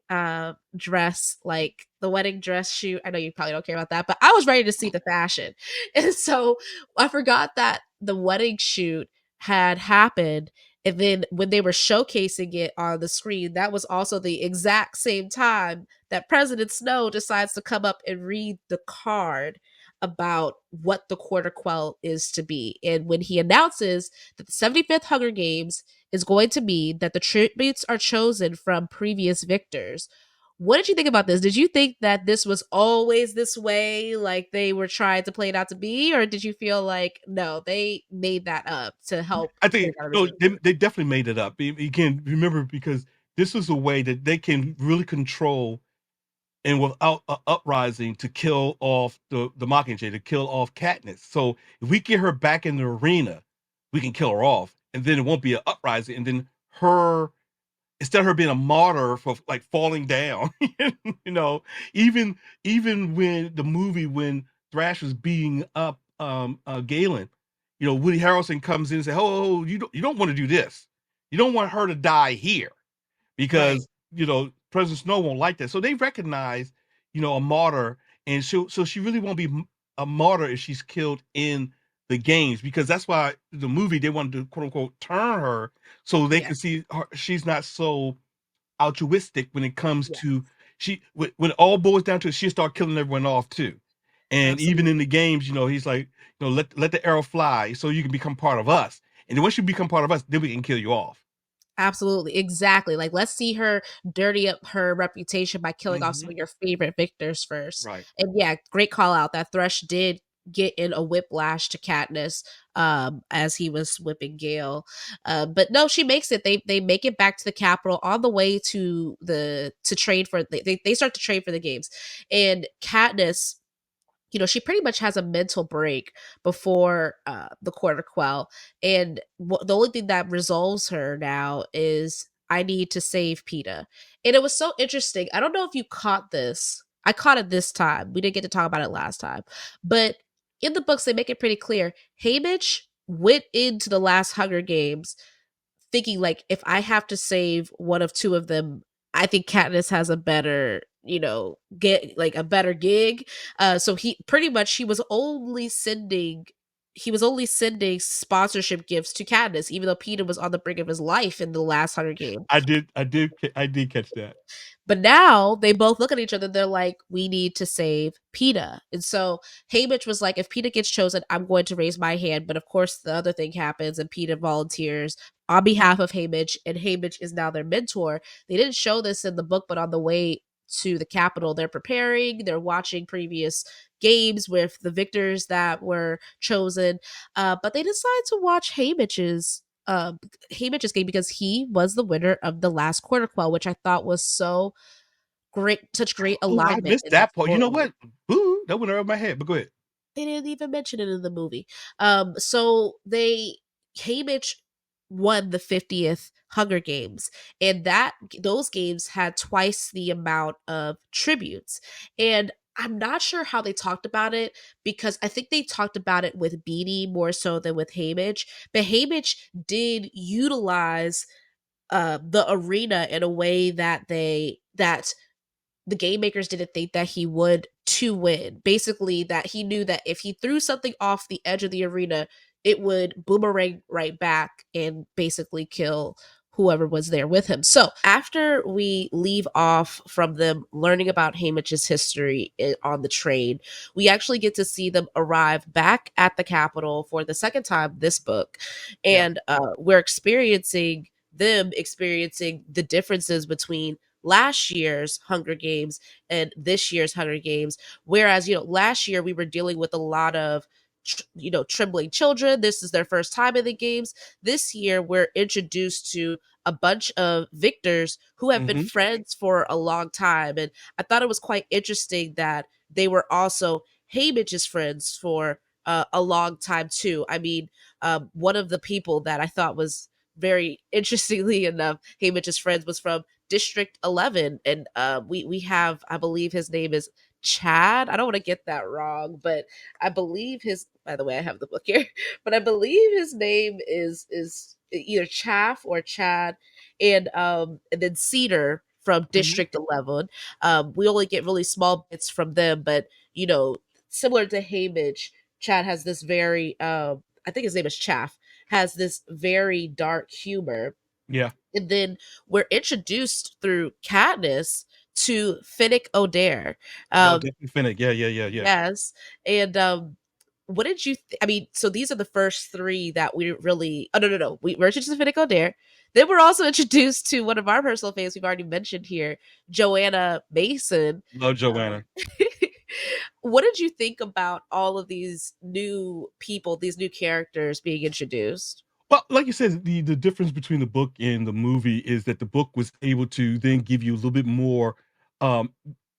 dress, like the wedding dress shoot. I know you probably don't care about that, but I was ready to see the fashion, and so I forgot that the wedding shoot had happened. And then when they were showcasing it on the screen, that was also the exact same time that President Snow decides to come up and read the card about what the quarter quell is to be. And when he announces that the 75th Hunger Games is going to mean that the tributes are chosen from previous victors. What did you think about this? Did you think that this was always this way, like they were trying to play it out to be, or did you feel like no, they made that up to help I get think it out of the no, movie? they definitely made it up. You can remember because this is a way that they can really control and without an uprising to kill off the Mockingjay, to kill off Katniss. So if we get her back in the arena, we can kill her off, and then it won't be an uprising, and then her instead of her being a martyr for like falling down, you know, even even when the movie when Thrash was beating up Galen, you know, Woody Harrelson comes in and say, "Oh, you don't want to do this. You don't want her to die here Right, because you know President Snow won't like that." So they recognize, you know, a martyr, and so she really won't be a martyr if she's killed in the games because that's why the movie they wanted to quote unquote turn her so they yeah, can see her, she's not so altruistic when it comes yeah, to when it all boils down to it, she'll start killing everyone off too. And even in absolutely. the games, you know, he's like, you know, let the arrow fly so you can become part of us. And then once you become part of us, then we can kill you off. Absolutely, exactly. Like, let's see her dirty up her reputation by killing off some Hmm. of your favorite victors first. Right. And yeah, great call out that Thresh did get in a whiplash to Katniss as he was whipping Gale. But no, she makes it. They make it back to the capital on the way to the to train for they start to train for the games. And Katniss, you know, she pretty much has a mental break before the quarter quell, and the only thing that resolves her now is I need to save Peta. And it was so interesting. I don't know if you caught this. I caught it this time. We didn't get to talk about it last time, but in the books they make it pretty clear. Haymitch went into the last Hunger Games thinking like if I have to save one of two of them, I think Katniss has a better, you know, get like a better gig. So he pretty much he was only sending sponsorship gifts to Katniss, even though Peter was on the brink of his life in the last Hunger Game. I did catch that. But now they both look at each other. They're like, we need to save PETA. And so Haymitch was like, if PETA gets chosen, I'm going to raise my hand. But of course, the other thing happens, and PETA volunteers on behalf of Haymitch, and Haymitch is now their mentor. They didn't show this in the book, but on the way to the Capitol, they're preparing, they're watching previous games with the victors that were chosen. But they decide to watch Haymitch's game because he was the winner of the last quarter quell, which I thought was so great, such great Oh, I alignment missed in the that part. You know story. what? Boo, that went over my head. But go ahead. They didn't even mention it in the movie. So they Haymitch won the 50th Hunger Games, and that those games had twice the amount of tributes. And I'm not sure how they talked about it because I think they talked about it with Beanie more so than with Haymitch. But Haymitch did utilize the arena in a way that the game makers didn't think that he would to win. Basically, that he knew that if he threw something off the edge of the arena, it would boomerang right back and basically kill whoever was there with him. So after we leave off from them learning about Haymitch's history on the train, we actually get to see them arrive back at the Capitol for the second time this book. Yeah. And we're experiencing the differences between last year's Hunger Games and this year's Hunger Games. Whereas, you know, last year we were dealing with a lot of, you know, trembling children. This is their first time in the games. This year we're introduced to a bunch of victors who have been Hmm. friends for a long time. And I thought it was quite interesting that they were also Haymitch's friends for a long time too. I mean, one of the people that I thought was very interestingly enough, Haymitch's friends was from District 11, and we have, I believe his name is Chad. I don't want to get that wrong, but I believe his. By the way, I have the book here, but I believe his name is either Chaff or Chad, and then Cedar from Mhm. District 11. We only get really small bits from them, but similar to Hamish, Chad has this very I think his name is Chaff, has this very dark humor. Yeah. And then we're introduced through Katniss to Finnick Odair. No, Um, definitely Finnick. Yeah, yeah, yeah, yeah. yes, and what did you? I mean, so these are the first three that we really. Oh, no, no, no. We were introduced to Finnick Odair. Then we're also introduced to one of our personal faves we've already mentioned here, Joanna Mason. Love Um, Joanna. what did you think about all of these new people, these new characters being introduced? Well, like you said, the difference between the book and the movie is that the book was able to then give you a little bit more um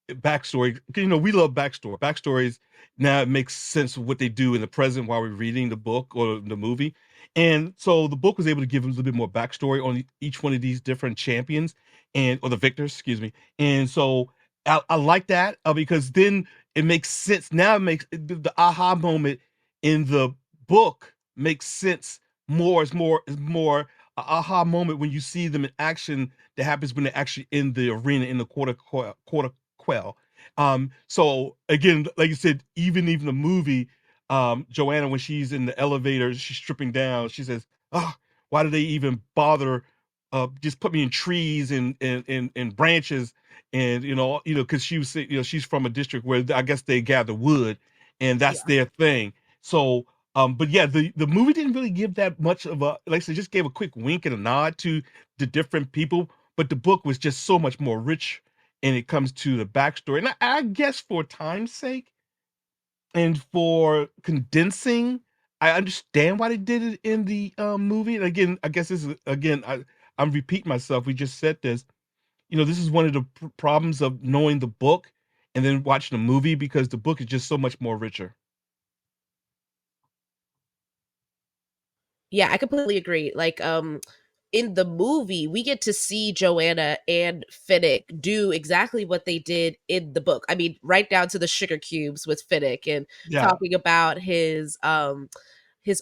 backstory. 'Cause, we love backstory. Backstories now it makes sense of what they do in the present while we're reading the book or the movie. And so the book was able to give us a little bit more backstory on each one of these different champions and or the victors, excuse me. And so I like that because then it makes sense. Now it makes the aha moment in the book makes sense more. It's more a aha moment when you see them in action that happens when they're actually in the arena in the quarter quell. So again, like you said, even the movie, Joanna, when she's in the elevator, she's stripping down, she says, "Oh, why do they even bother just put me in trees and branches?" And because she was she's from a district where I guess they gather wood and that's Yeah. their thing. So but yeah, the movie didn't really give that much of a like I said, just gave a quick wink and a nod to the different people, but the book was just so much more rich and it comes to the backstory. And I guess for time's sake and for condensing, I understand why they did it in the movie. And again, I guess this is again, I'm repeating myself. We just said this. This is one of the problems of knowing the book and then watching the movie because the book is just so much more richer. Yeah, I completely agree. Like, in the movie, we get to see Joanna and Finnick do exactly what they did in the book. I mean, right down to the sugar cubes with Finnick and Yeah, talking about his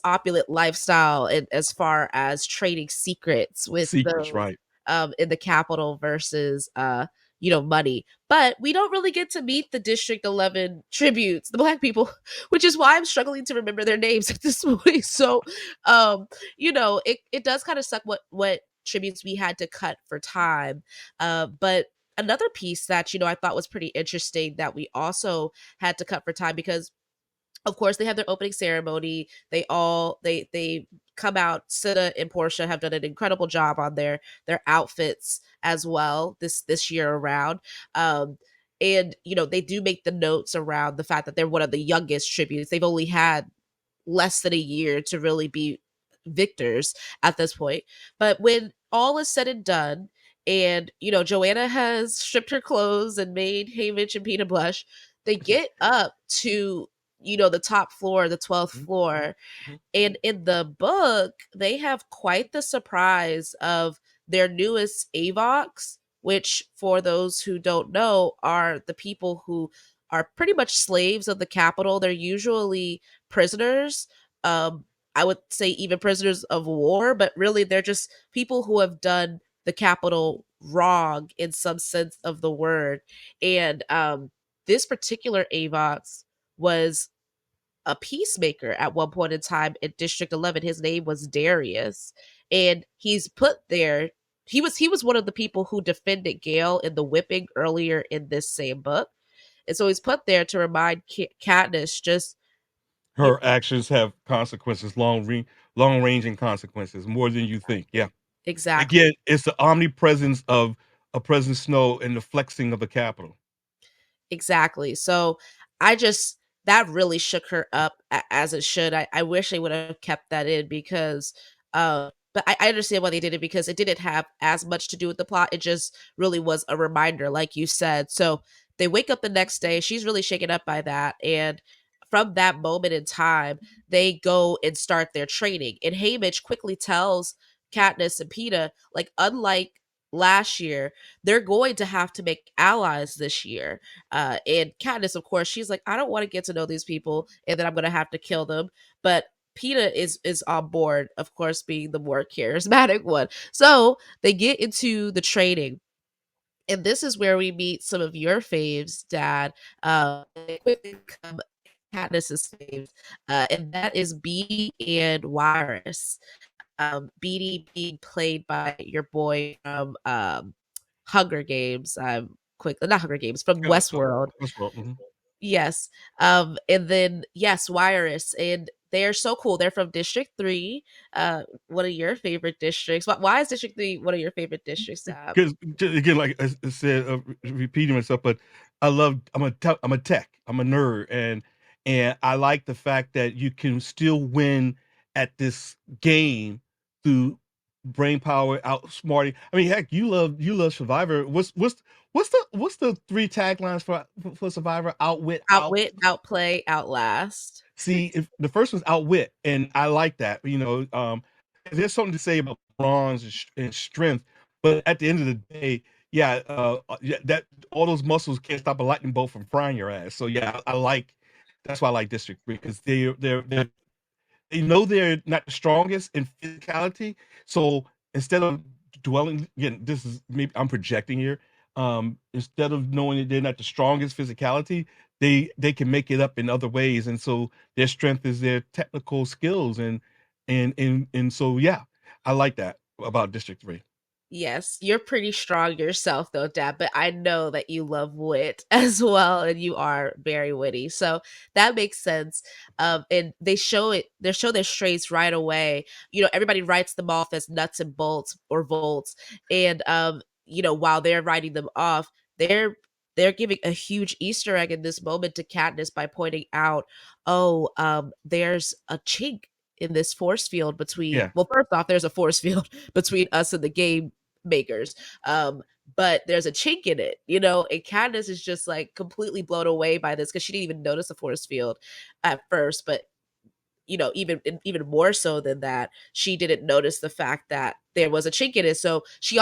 opulent lifestyle and as far as trading secrets with secrets, those right? in the capital versus money. But we don't really get to meet the District 11 tributes, the black people, which is why I'm struggling to remember their names at this point. So it does kind of suck what tributes we had to cut for time. But another piece that I thought was pretty interesting that we also had to cut for time because of course they have their opening ceremony. They come out. Sita and Portia have done an incredible job on their outfits as well this year around. And they do make the notes around the fact that they're one of the youngest tributes. They've only had less than a year to really be victors at this point. But when all is said and done, and Joanna has stripped her clothes and made Haymitch and Peeta blush, they get up to the top floor, the 12th Mhm, floor, mhm. and in the book, they have quite the surprise of their newest Avox, which, for those who don't know, are the people who are pretty much slaves of the capital. They're usually prisoners. Um, I would say even prisoners of war, but really they're just people who have done the capital wrong in some sense of the word. And this particular Avox was a peacemaker at one point in time in District 11. His name was Darius, and he's put there. He was one of the people who defended Gale in the whipping earlier in this same book, and so he's put there to remind Katniss just you Her actions have consequences, long ranging consequences, more than you think. Yeah. exactly. Again, it's the omnipresence of a President Snow and the flexing of the Capitol. Exactly. So I just that really shook her up as it should. I wish they would have kept that in because but I understand why they did it because it didn't have as much to do with the plot. It just really was a reminder, like you said. So they wake up the next day. She's really shaken up by that. And from that moment in time, they go and start their training. And Haymitch quickly tells Katniss and Peeta, like, unlike last year, they're going to have to make allies this year. And Katniss, of course, she's like, I don't want to get to know these people, and then I'm going to have to kill them. But Peeta is on board, of course, being the more charismatic one. So they get into the training, and this is where we meet some of your faves, Dad. They quickly become Katniss's faves, and that is Beatty and Wirus. Beatty being played by your boy from Hunger Games. Quick, not Hunger Games, from Yeah, Westworld. Westworld, mhm. Yes. And then yes, Wirus, and they're so cool. They're from District 3. One of your favorite districts. Why is District 3 one of your favorite districts, Dad? Because again, like I said, repeating myself, but I'm a tech, I'm a nerd, and I like the fact that you can still win at this game through brain power, outsmarting. I mean, heck, you love Survivor. What's the three taglines for Survivor? Outwit, out. Outwit, outplay, outlast. See, if the first one's outwit, and I like that. There's something to say about bronze and strength, but at the end of the day, yeah, yeah, that all those muscles can't stop a lightning bolt from frying your ass. So yeah, I like. That's why I like District 3 because they know they're not the strongest in physicality. So instead of dwelling, again, this is maybe I'm projecting here. Instead of knowing that they're not the strongest physicality, they can make it up in other ways, and so their strength is their technical skills, and so yeah, I like that about District 3. Yes, you're pretty strong yourself though, Dad, but I know that you love wit as well, and you are very witty. So that makes sense. And they show their traits right away. Everybody writes them off as nuts and bolts or volts. And while they're writing them off, they're giving a huge Easter egg in this moment to Katniss by pointing out, oh, there's a chink in this force field between, Yeah. well, first off, there's a force field between us and the game makers. But there's a chink in it, and Candace is just like completely blown away by this because she didn't even notice the force field at first. But even more so than that, she didn't notice the fact that there was a chink in it. So she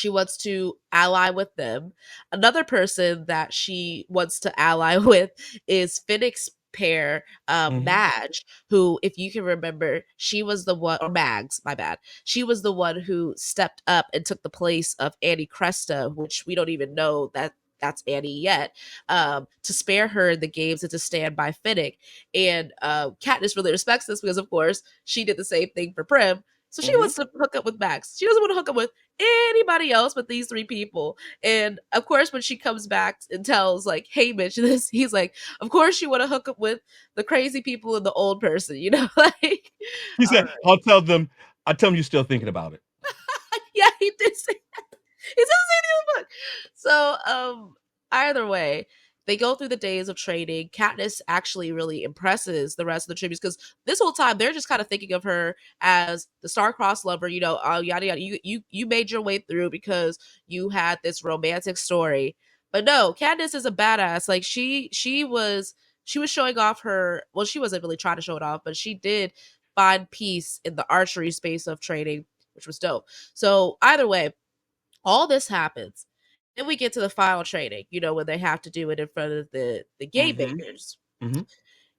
wants to ally with them. Another person that she wants to ally with is Phoenix pair, Hmm. Madge, who, if you can remember, she was the one, or Mags, my bad. She was the one who stepped up and took the place of Annie Cresta, which we don't even know that that's Annie yet, to spare her in the games and to stand by Finnick. And Katniss really respects this because, of course, she did the same thing for Prim. So she Hmm. wants to hook up with Max. She doesn't want to hook up with anybody else but these three people. And of course, when she comes back and tells like, "Hey, Mitch," this, he's like, "Of course you want to hook up with the crazy people and the old person," like, He all said, right, "I'll tell him you're still thinking about it." yeah, he did say he doesn't say the other book. So, either way, they go through the days of training. Katniss actually really impresses the rest of the tributes because this whole time they're just kind of thinking of her as the star-crossed lover. Yada yada. You made your way through because you had this romantic story, but no, Katniss is a badass. Like she was showing off her. Well, she wasn't really trying to show it off, but she did find peace in the archery space of training, which was dope. So either way, all this happens. Then we get to the final training, when they have to do it in front of the game Hmm. makers. Hmm.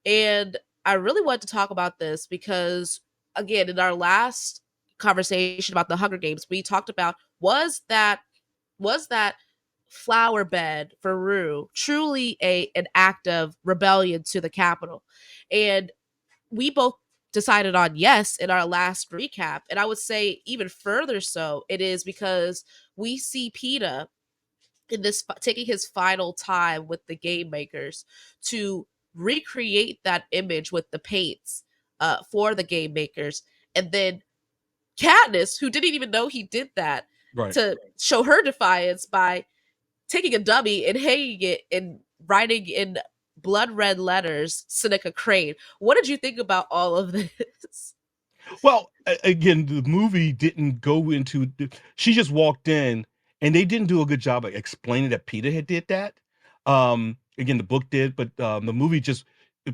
And I really want to talk about this because, again, in our last conversation about the Hunger Games, we talked about was that flower bed for Rue truly an act of rebellion to the capital? And we both decided on yes in our last recap. And I would say even further so, it is because we see PETA in this taking his final time with the game makers to recreate that image with the paints for the game makers. And then Katniss, who didn't even know he did that, Right. to show her defiance by taking a dummy and hanging it and writing in blood red letters Seneca Crane. What did you think about all of this? Well, again, the movie didn't go into. She just walked in, and they didn't do a good job of explaining that Peter had did that. Again, the book did, but the movie just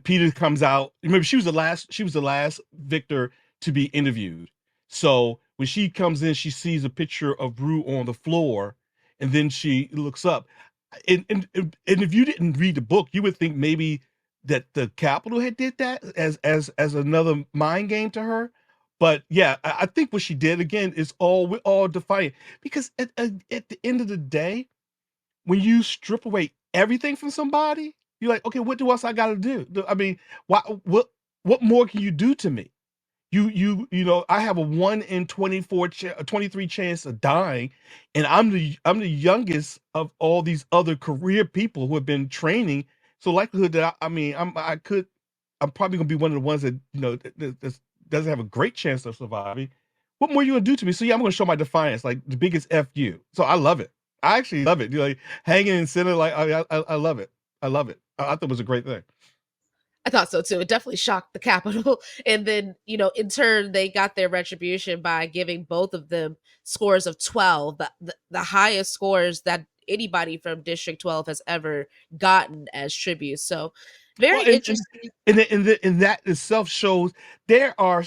Peter comes out. Remember, she was the last. She was the last victor to be interviewed. So when she comes in, she sees a picture of Rue on the floor, and then she looks up. And if you didn't read the book, you would think maybe that the Capitol had did that as another mind game to her. But yeah, I think what she did again is all defiant, because at the end of the day, when you strip away everything from somebody, you're like, okay, what else I got to do? I mean, why, what more can you do to me? You know, I have a 1 in 23 chance of dying, and I'm the youngest of all these other career people who have been training. So likelihood that I mean, I'm probably gonna be one of the ones that, you know, that doesn't have a great chance of surviving. What more are you gonna do to me? So yeah, I'm gonna show my defiance, like the biggest F you. So I love it. I actually love it. You're like hanging in center, like I love it. I love it. I thought it was a great thing. I thought so too. It definitely shocked the Capitol. And then, in turn, they got their retribution by giving both of them scores of 12, the highest scores that anybody from District 12 has ever gotten as tribute. So, Well, very interesting. and that itself shows there are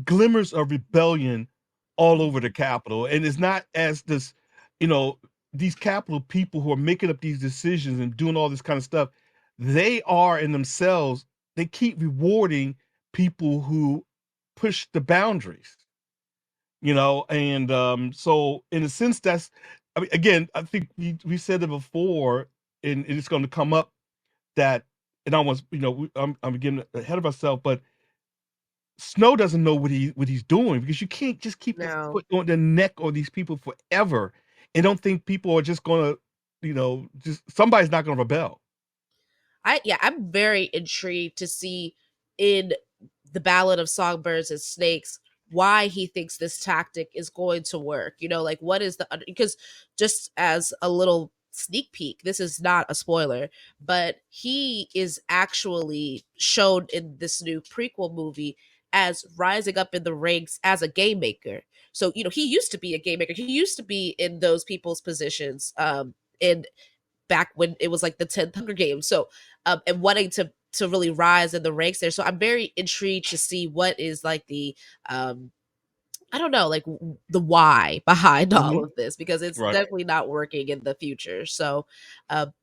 glimmers of rebellion all over the Capitol, and it's not as this, you know, these Capitol people who are making up these decisions and doing all this kind of stuff. They are in themselves. They keep rewarding people who push the boundaries, you know, and so in a sense, that's. I mean, again, I think we said it before, and it's going to come up that, and I was, you know, I'm getting ahead of ourselves, but Snow doesn't know what he's doing, because you can't just keep your No. foot on the neck of these people forever and don't think people are just gonna, you know, just somebody's not gonna rebel. I'm very intrigued to see in the Ballad of Songbirds and Snakes why he thinks this tactic is going to work. Like what is because just as a little sneak peek, this is not a spoiler, but he is actually shown in this new prequel movie as rising up in the ranks as a game maker. So, he used to be a game maker. He used to be in those people's positions. And back when it was like the 10th Hunger Games. So, and wanting to really rise in the ranks there. So I'm very intrigued to see what is like the I don't know, like the why behind all Mhm. of this, because it's Right. definitely not working in the future. So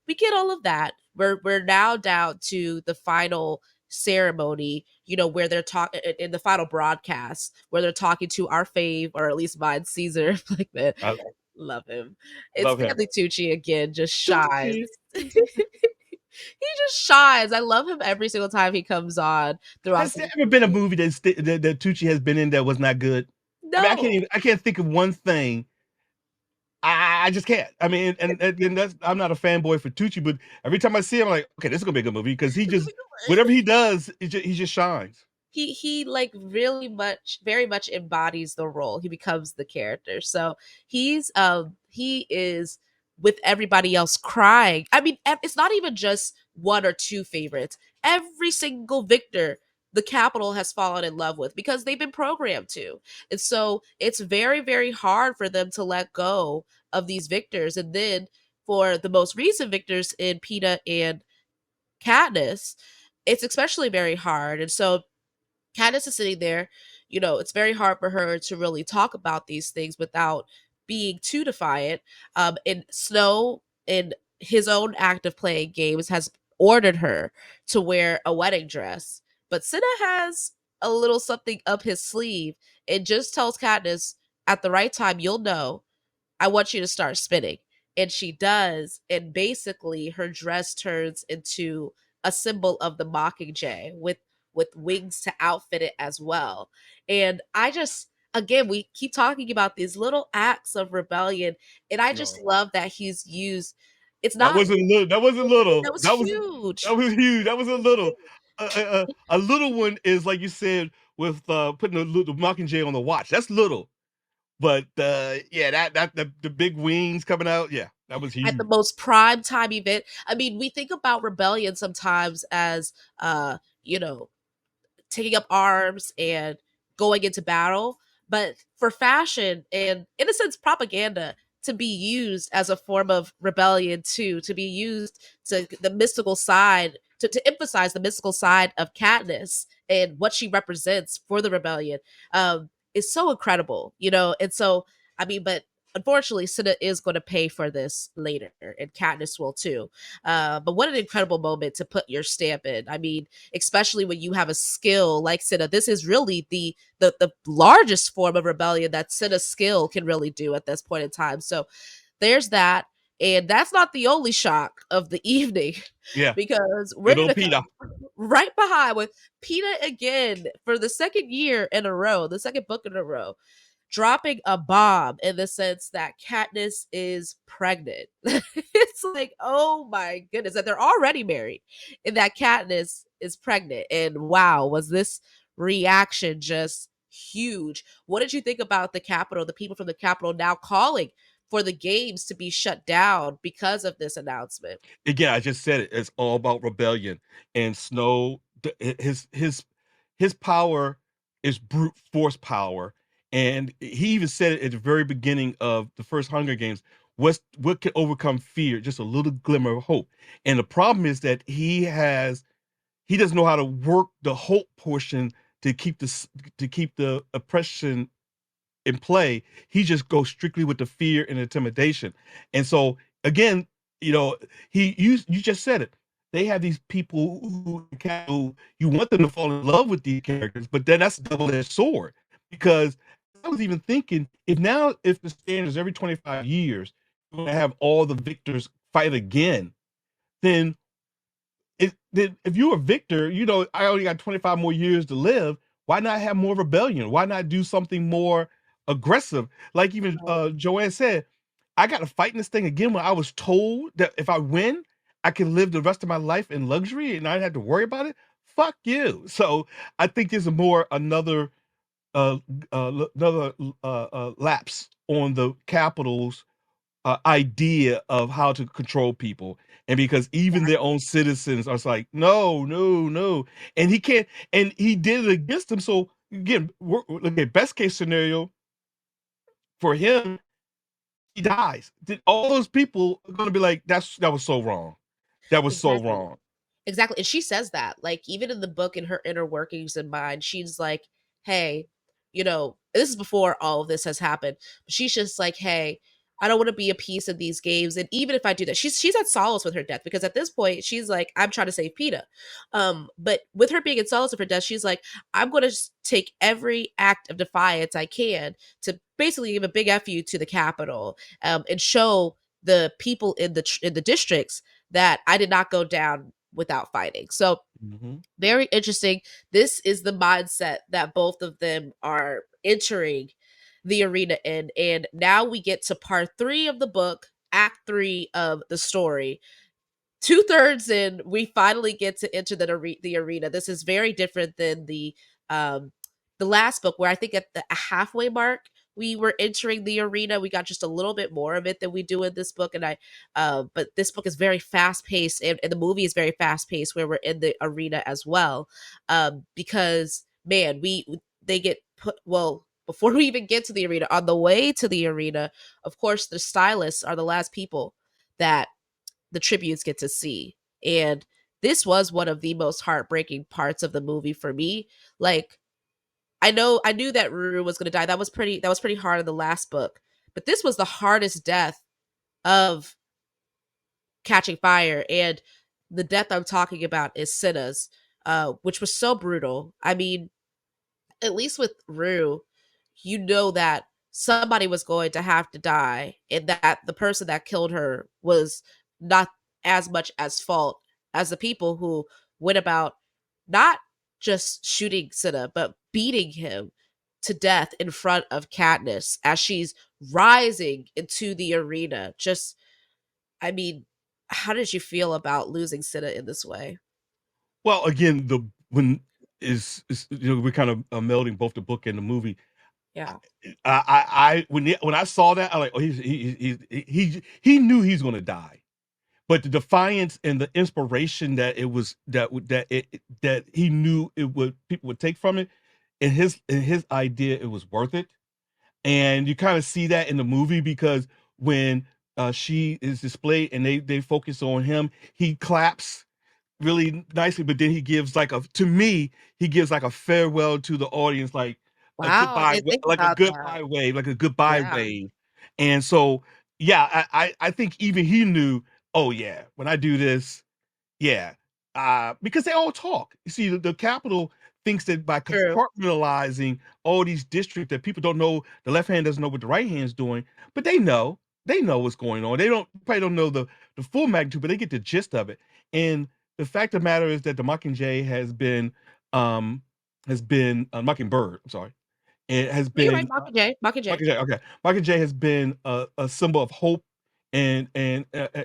we get all of that. We're now down to the final ceremony, where they're talking in the final broadcast, where they're talking to our fave, or at least mine, Caesar. Like that. I Love him. It's love him. Stanley Tucci again, just shines. Tucci. He just shines. I love him every single time he comes on throughout Has the there ever been a movie that Tucci has been in that was not good? I mean, No. I can't think of one thing. I just can't. I mean, and that's, I'm not a fanboy for Tucci, but every time I see him, I'm like, okay, this is gonna be a good movie, because he just, whatever he does, he just shines. He like really much very much embodies the role. He becomes the character. So he is with everybody else crying. I mean, it's not even just one or two favorites. Every single victor the Capitol has fallen in love with, because they've been programmed to. And so it's very, very hard for them to let go of these victors. And then for the most recent victors in Peeta and Katniss, it's especially very hard. And so Candace is sitting there, it's very hard for her to really talk about these things without being too defiant. And Snow, in his own act of playing games, has ordered her to wear a wedding dress. But Cinna has a little something up his sleeve and just tells Katniss, at the right time, you'll know. I want you to start spinning. And she does. And basically her dress turns into a symbol of the Mockingjay with wings to outfit it as well. And I just, again, we keep talking about these little acts of rebellion, and I just No, love that he's used, it's that not, wasn't little. That wasn't little. that was huge. That was huge. That was a little. A little one is like you said, with putting the Mockingjay on the watch. That's little. But yeah, that the big wings coming out, yeah, that was At the huge. most prime time event. I mean, we think about rebellion sometimes as you know taking up arms and going into battle, but for fashion and, in a sense, propaganda to be used as a form of rebellion too, to be used to the mystical side, to emphasize the mystical side of Katniss and what she represents for the rebellion. is so incredible, you know. And so, I mean, but unfortunately, Cinna is going to pay for this later, and Katniss will too. But what an incredible moment to put your stamp in. I mean, especially when you have a skill like Cinna. This is really the largest form of rebellion that Cinna's skill can really do at this point in time. So there's that. And that's not the only shock of the evening, Yeah, because we're good going old to come Peter. right behind with Peeta again for the second year in a row, the second book in a row, dropping a bomb in the sense that Katniss is pregnant. It's like, oh my goodness, that they're already married and that Katniss is pregnant. And wow, was this reaction just huge? What did you think about the Capitol, the people from the Capitol now calling for the games to be shut down because of this announcement? Again, I just said it. It's all about rebellion. And Snow, his power is brute force power. And he even said it at the very beginning of the first Hunger Games. What can overcome fear? Just a little glimmer of hope. And the problem is that he doesn't know how to work the hope portion to keep the oppression in play. He just goes strictly with the fear and intimidation. And so again, you know, you just said it. They have these people who you want them to fall in love with these characters, but then that's a double-edged sword. Because I was even thinking, if the standard is every 25 years, you're gonna have all the victors fight again, then if you're a victor, you know, I only got 25 more years to live. Why not have more rebellion? Why not do something more aggressive? Like even Joanne said, I got to fight in this thing again when I was told that if I win, I can live the rest of my life in luxury and I don't have to worry about it. Fuck you. So I think there's a more uh, another lapse on the Capitol's idea of how to control people, and because even their own citizens are like, no, no, no, and he can't, and he did it against them. So again, look at best case scenario for him, he dies. All those people are going to be like, that was so wrong. That was so Exactly. wrong. Exactly. And she says that, like, even in the book, in her inner workings in mind, she's like, hey, you know, this is before all of this has happened. But she's just like, hey, I don't want to be a piece of these games. And even if I do that, she's at solace with her death, because at this point, she's like, I'm trying to save PETA. But with her being in solace with her death, she's like, I'm going to take every act of defiance I can to basically give a big F you to the Capitol, and show the people in the districts that I did not go down without fighting. So Mhm. very interesting. This is the mindset that both of them are entering the arena in. And now we get to part 3 of the book, act 3 of the story. Two-thirds in, we finally get to enter the arena. This is very different than um the last book, where I think at the halfway mark we were entering the arena. We got just a little bit more of it than we do in this book. And but this book is very fast paced, and the movie is very fast paced, where we're in the arena as well. Because man, they get put, well, before we even get to the arena, on the way to the arena, of course the stylists are the last people that the tributes get to see. And this was one of the most heartbreaking parts of the movie for me. Like, I knew that Ruru was going to die. That was pretty hard in the last book. But this was the hardest death of Catching Fire, and the death I'm talking about is Cinna's, which was so brutal. I mean, at least with Rue, you know that somebody was going to have to die, and that the person that killed her was not as much as fault as the people who went about not just shooting Cinna, but beating him to death in front of Katniss as she's rising into the arena. Just, I mean, how did you feel about losing Cinna in this way? Well, again, the when is you know, we're kind of melding both the book and the movie. Yeah. When I saw that, I like, oh, he knew he's going to die, but the defiance and the inspiration that it was that he knew it would people would take from it, in his idea, it was worth it. And you kind of see that in the movie because when she is displayed and they focus on him, he claps really nicely, but then he gives like a to me, he gives like a farewell to the audience, like Wow, I didn't think like a about that. goodbye wave, like a goodbye Yeah, wave. And so, yeah, I think even he knew, oh yeah, when I do this, yeah, because they all talk. You see, the capital thinks that by true. compartmentalizing all these districts that people don't know, the left hand doesn't know what the right hand's doing, but they know. They know what's going on. They don't probably don't know the full magnitude, but they get the gist of it. And the fact of the matter is that the Mockingjay has been Mockingbird. I'm sorry, it has No, you're right, been Mockingjay, Mockingjay. Mockingjay, okay. Mockingjay has been a symbol of hope and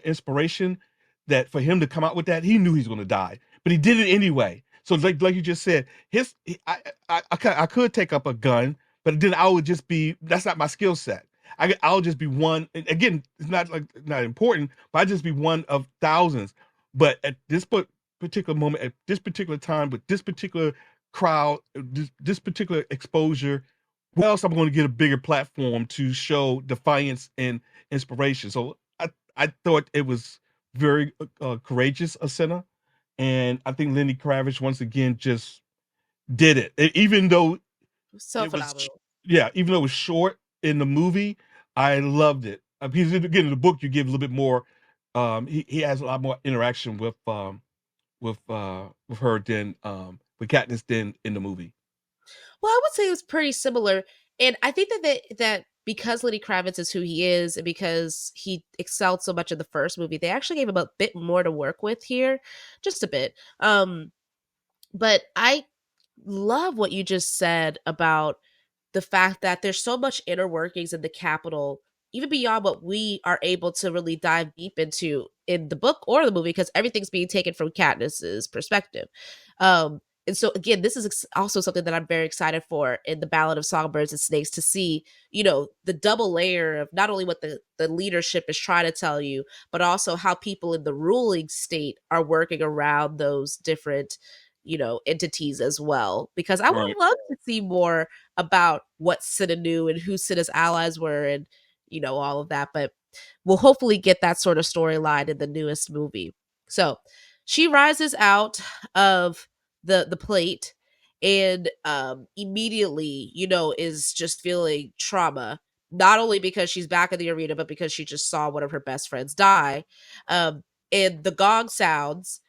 inspiration. That for him to come out with that, he knew he was going to die, but he did it anyway. So like you just said, I could take up a gun, but then I would just be that's not my skill set. I'll just be one. And again, it's not like not important, but I just be one of thousands. But at this particular moment, at this particular time, with this particular crowd, this particular exposure, where else I'm going to get a bigger platform to show defiance and inspiration? So I thought it was very courageous of Senna, and I think Lenny Kravitz once again just did it. Even though So it was, phenomenal. yeah, even though it was short in the movie, I loved it. Because again, in the book, you give a little bit more. He has a lot more interaction with her than with Katniss than in the movie. Well, I would say it was pretty similar, and I think that because Lenny Kravitz is who he is, and because he excelled so much in the first movie, they actually gave him a bit more to work with here, just a bit. But I love what you just said about the fact that there's so much inner workings in the capital, even beyond what we are able to really dive deep into in the book or the movie, because everything's being taken from Katniss's perspective. And so again, this is also something that I'm very excited for in the Ballad of Songbirds and Snakes to see, the double layer of not only what the leadership is trying to tell you, but also how people in the ruling state are working around those different, entities as well. Because I would Right. love to see more about what Cinna knew and who Cinna's allies were and all of that. But we'll hopefully get that sort of storyline in the newest movie. So she rises out of the plate and immediately, is just feeling trauma. Not only because she's back in the arena, but because she just saw one of her best friends die. Um, and the gong sounds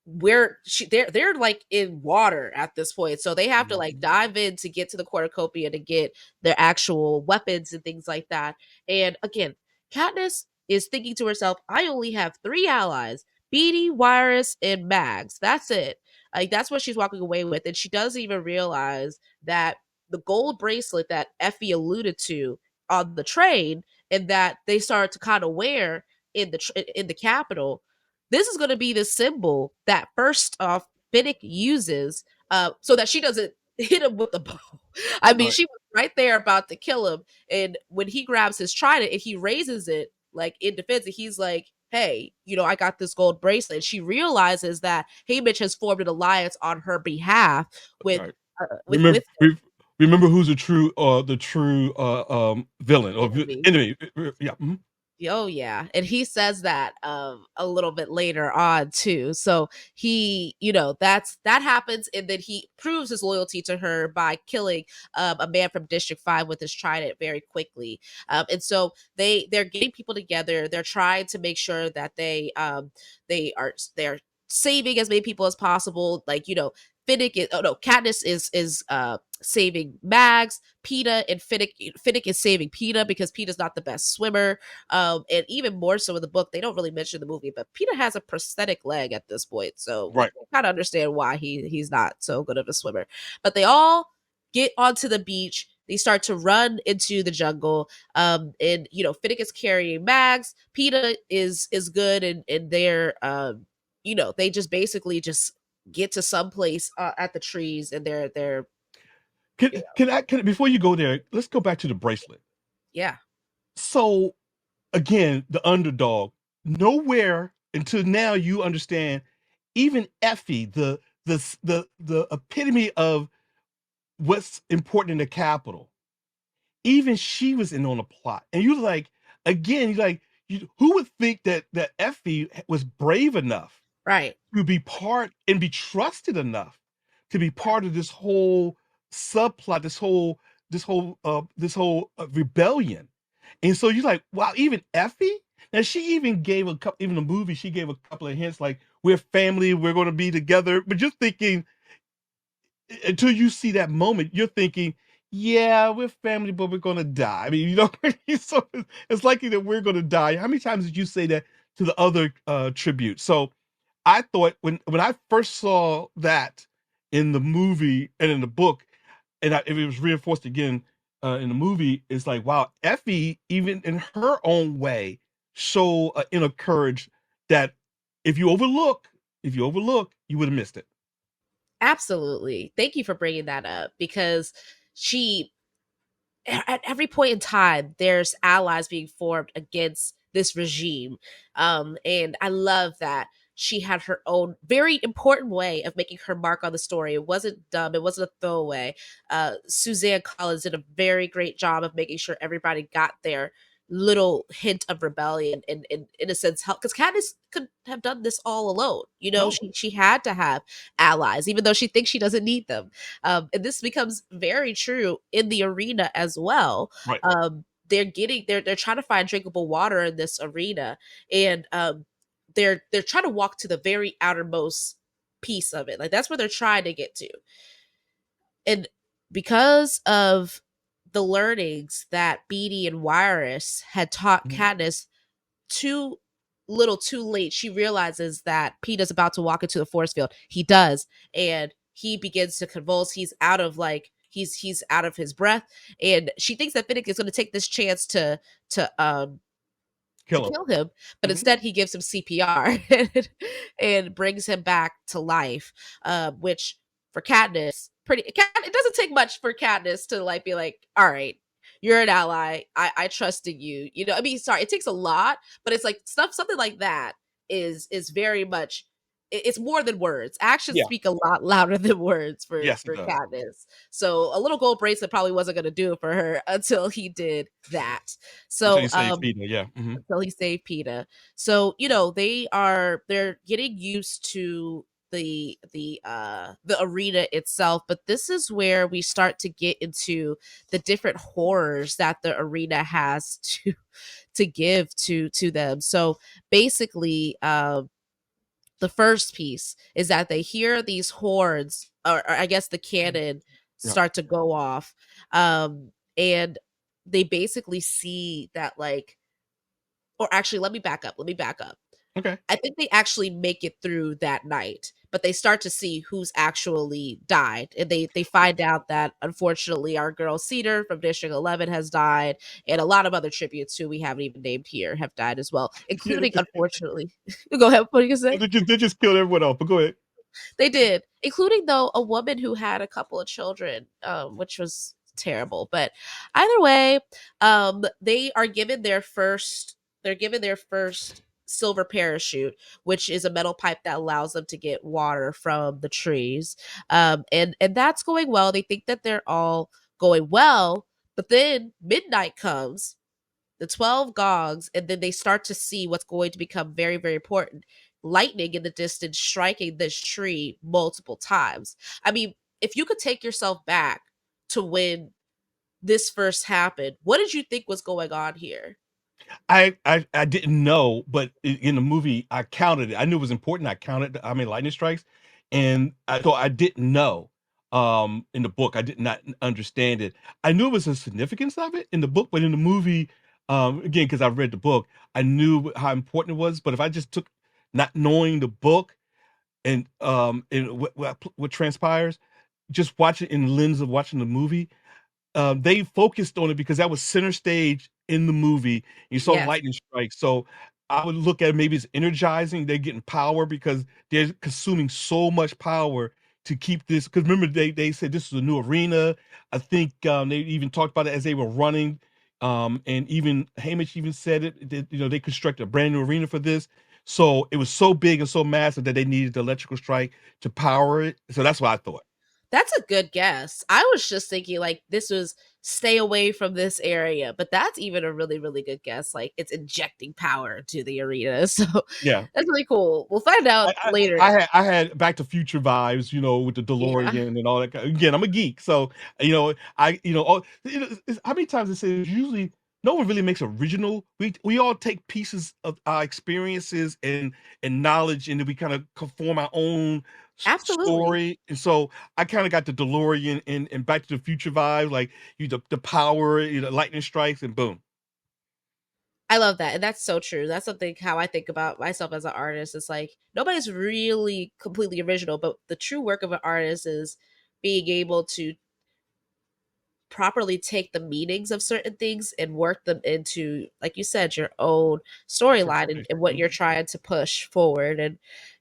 where they're like in water at this point, so they have to like Mhm. dive in to get to the cornucopia to get their actual weapons and things like that. And again, Katniss is thinking to herself, I only have three allies: Beatty, Wirus, and Mags. That's it. Like that's what she's walking away with, and she doesn't even realize that the gold bracelet that Effie alluded to on the train and that they started to kind of wear in the capital, this is going to be the symbol that first off Finnick uses so that she doesn't hit him with the bow. I mean, Right. she was right there about to kill him. And when he grabs his trident and he raises it like in defense, and he's like, hey, I got this gold bracelet. And she realizes that Haymitch has formed an alliance on her behalf with Right. with Remember who's the true villain or enemy. enemy. Yeah. Oh yeah, and he says that a little bit later on too. So he, that happens, and then he proves his loyalty to her by killing a man from District 5 with his trident very quickly. And so they're getting people together. They're trying to make sure that they're saving as many people as possible. Like Finnick is, oh no, Katniss is saving Mags. Peeta and Finnick is saving Peeta because Peeta's not the best swimmer. And even more so in the book, they don't really mention the movie, but Peeta has a prosthetic leg at this point, so we Right. can kind of understand why he's not so good of a swimmer. But they all get onto the beach. They start to run into the jungle. And Finnick is carrying Mags. Peeta is good, and they're they just basically just get to some place at the trees, and they're Can before you go there, let's go back to the bracelet. yeah, So again, the underdog. Nowhere until now you understand. Even Effie, the epitome of what's important in the capital. Even she was in on the plot, and you like again. You like who would think that Effie was brave enough right. to be part and be trusted enough to be part of this whole subplot, this whole rebellion. And so you're like, wow, even Effie? Now she even gave a couple, even the movie, she gave a couple of hints like, we're family, we're going to be together. But you're thinking, until you see that moment, you're thinking, yeah, we're family, but we're going to die. I mean, so it's likely that we're going to die. How many times did you say that to the other tribute? So I thought when I first saw that in the movie and in the book, and if it was reinforced again in the movie, it's like, wow, Effie, even in her own way, show inner courage that if you overlook, you would have missed it. Absolutely. Thank you for bringing that up because she at every point in time there's allies being formed against this regime, and I love that she had her own very important way of making her mark on the story. It wasn't dumb, it wasn't a throwaway. Suzanne Collins did a very great job of making sure everybody got their little hint of rebellion, and in a sense help, because Katniss could have done this all alone. You know, No, she had to have allies even though she thinks she doesn't need them. And this becomes very true in the arena as well. right. They're trying to find drinkable water in this arena, and they're trying to walk to the very outermost piece of it. Like that's where they're trying to get to. And because of the learnings that Beatty and Wirus had taught Mhm. Katniss too little too late, she realizes that Peeta's about to walk into the force field. He does, and he begins to convulse. He's out of he's out of his breath, and she thinks that Finnick is going to take this chance to um to Kill him. kill him, but Mhm. instead he gives him CPR and brings him back to life. Which for Katniss, it doesn't take much for Katniss to like be like, all right, you're an ally. I trusted you. You know, I mean, sorry, it takes a lot, but it's like something like that is very much. It's more than words. Actions Yeah. speak a lot louder than words Yes, it for does. Katniss. So a little gold bracelet probably wasn't going to do it for her until he did that. Until So you say Peter, yeah. until he saved PETA. So, they're getting used to the arena itself, but this is where we start to get into the different horrors that the arena has to give to them. So basically, the first piece is that they hear these horns, or I guess the Mhm. cannon Yeah. start to go off, and they basically see that like, or actually, let me back up. Okay. I think they actually make it through that night, but they start to see who's actually died, and they find out that unfortunately our girl Cedar from District 11 has died, and a lot of other tributes who we haven't even named here have died as well, Yeah, they including just unfortunately. Go ahead. What are you gonna say? they just killed everyone else, but go ahead. They did, including though a woman who had a couple of children, which was terrible. But either way, they are given their first. They're given their first silver parachute, which is a metal pipe that allows them to get water from the trees. And that's going well. They think that they're all going well, but then midnight comes, the 12 gongs, and then they start to see what's going to become very, very important. Lightning in the distance striking this tree multiple times. I mean, if you could take yourself back to when this first happened, what did you think was going on here? I didn't know, but in the movie, I counted it. I knew it was important. I counted how many lightning strikes, and I thought I didn't know. In the book, I did not understand it. I knew it was the significance of it in the book, but in the movie, again, because I've read the book, I knew how important it was. But if I just took not knowing the book and what transpires, just watch it in the lens of watching the movie, they focused on it because that was center stage in the movie. You saw the Yes. lightning strike, so I would look at it, maybe it's energizing. They're getting power because they're consuming so much power to keep this. Because remember, they said this is a new arena. I think they even talked about it as they were running, and even Hamish even said it. That, they constructed a brand new arena for this. So it was so big and so massive that they needed the electrical strike to power it. So that's what I thought. That's a good guess. I was just thinking like this was stay away from this area, but that's even a really, really good guess. Like it's injecting power to the arena. So Yeah. that's really cool. We'll find out later. I had Back to Future vibes, with the Yeah, DeLorean and all that. Again, I'm a geek, so how many times I say usually no one really makes original. We all take pieces of our experiences and knowledge, and then we kind of conform our own absolutely. story. And so I kind of got the DeLorean and Back to the Future vibe, like the power, lightning strikes, and boom. I love that. And that's so true. That's something how I think about myself as an artist. It's like nobody's really completely original, but the true work of an artist is being able to properly take the meanings of certain things and work them into, like you said, your own storyline and what you're Mhm. trying to push forward. And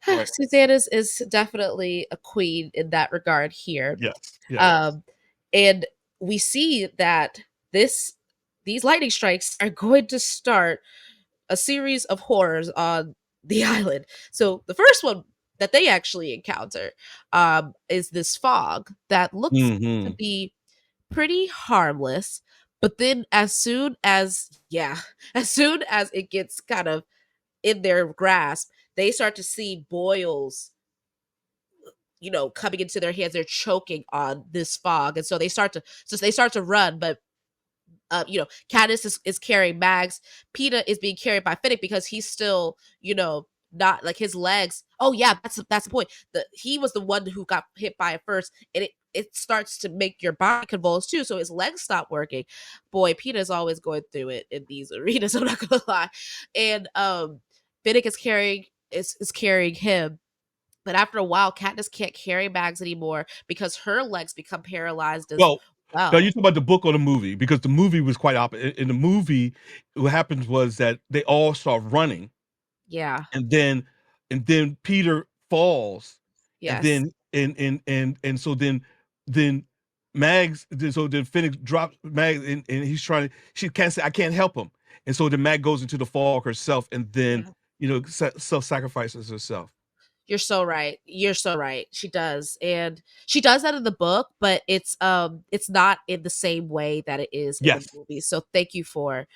Right. Suzanne is definitely a queen in that regard here. Yes. Yes. Um, and we see that this these lightning strikes are going to start a series of horrors on the island. So the first one that they actually encounter is this fog that looks to Hmm. be pretty harmless. But then as soon as it gets kind of in their grasp, they start to see boils, coming into their hands. They're choking on this fog. And they start to run, but Katniss is carrying Mags. Peeta is being carried by Finnick because he's still, not like his legs. Oh yeah, that's the point. He was the one who got hit by it first, and it starts to make your body convulse too. So his legs stop working. Boy, Peeta's always going through it in these arenas. I'm not gonna lie. And Finnick is carrying him. But after a while, Katniss can't carry Mags anymore because her legs become paralyzed as Well, now you well. talk about the book or the movie, because the movie was quite opposite. In the movie, what happens was that they all start running, Yeah. and then Peter falls, and Yes. then and so then then Phoenix drops Mags, and he's trying to she can't say I can't help him, and so then Mag goes into the fog herself, and then Yeah. self sacrifices herself. You're so right. You're so right. She does. And she does that in the book, but it's not in the same way that it is in the Yes. movie. So thank you for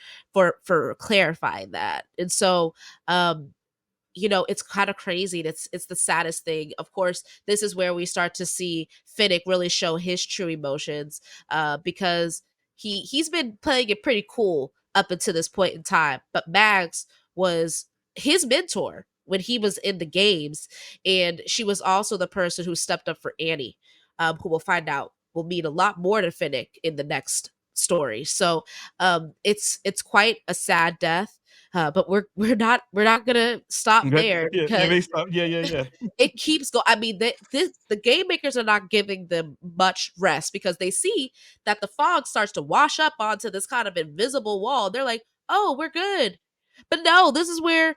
clarifying that. And so it's kind of crazy. It's the saddest thing. Of course, this is where we start to see Finnick really show his true emotions, because he's been playing it pretty cool up until this point in time. But Max was his mentor when he was in the games, and she was also the person who stepped up for Annie, who we'll find out will mean a lot more to Finnick in the next story. So it's quite a sad death, but we're not gonna stop But there yeah, yeah, because they stop. Yeah, yeah, yeah. it keeps going. I mean, the game makers are not giving them much rest because they see that the fog starts to wash up onto this kind of invisible wall. They're like, "Oh, we're good," but no, this is where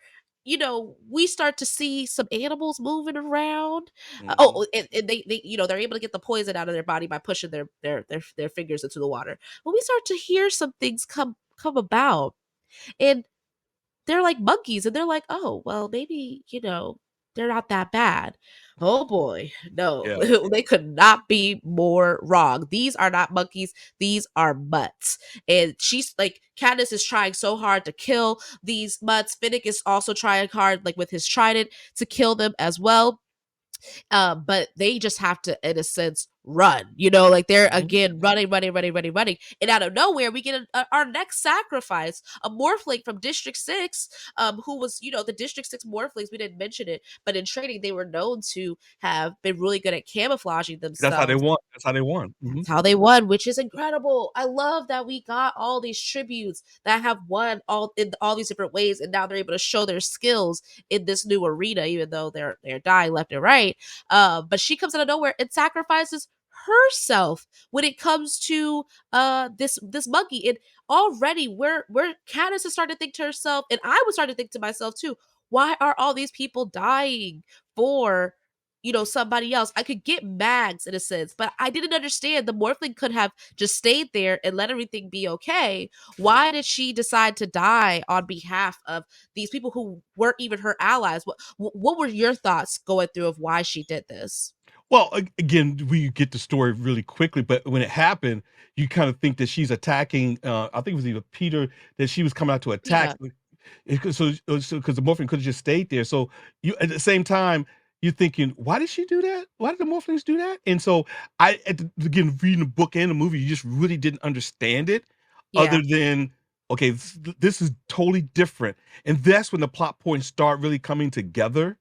we start to see some animals moving around. Hmm. And they they're able to get the poison out of their body by pushing their fingers into the water. But we start to hear some things come about, and they're like monkeys, and they're like, oh well, maybe they're not that bad. Oh boy, no. Yeah. They could not be more wrong. These are not monkeys, these are mutts. And she's like, Katniss is trying so hard to kill these mutts. Finnick is also trying hard, like with his trident, to kill them as well. But they just have to, in a sense, run. Like they're Hmm. again running, running, running, running, running, and out of nowhere we get our next sacrifice, a morphling from District Six, who was the District Six morphlings. We didn't mention it, but in training they were known to have been really good at camouflaging That's how they themselves. won. That's how they won. Hmm. That's how they won, which is incredible. I love that we got all these tributes that have won all in all these different ways, and now they're able to show their skills in this new arena, even though they're dying left and right. But she comes out of nowhere and sacrifices herself when it comes to this monkey. And already we're Candace is starting to think to herself, and I was starting to think to myself too, why are all these people dying for somebody else? I could get Mags in a sense, but I didn't understand the Morphling could have just stayed there and let everything be okay. Why did she decide to die on behalf of these people who weren't even her allies? What were your thoughts going through of why she did this? Well, again, we get the story really quickly, but when it happened, you kind of think that she's attacking. I think it was either Peter that she was coming out to attack. Yeah, Because the morphling could have just stayed there. So you at the same time you're thinking, why did she do that? Why did the morphlings do that? And so again, reading the book and the movie, you just really didn't understand it, other yeah. than okay, this is totally different, and that's when the plot points start really coming together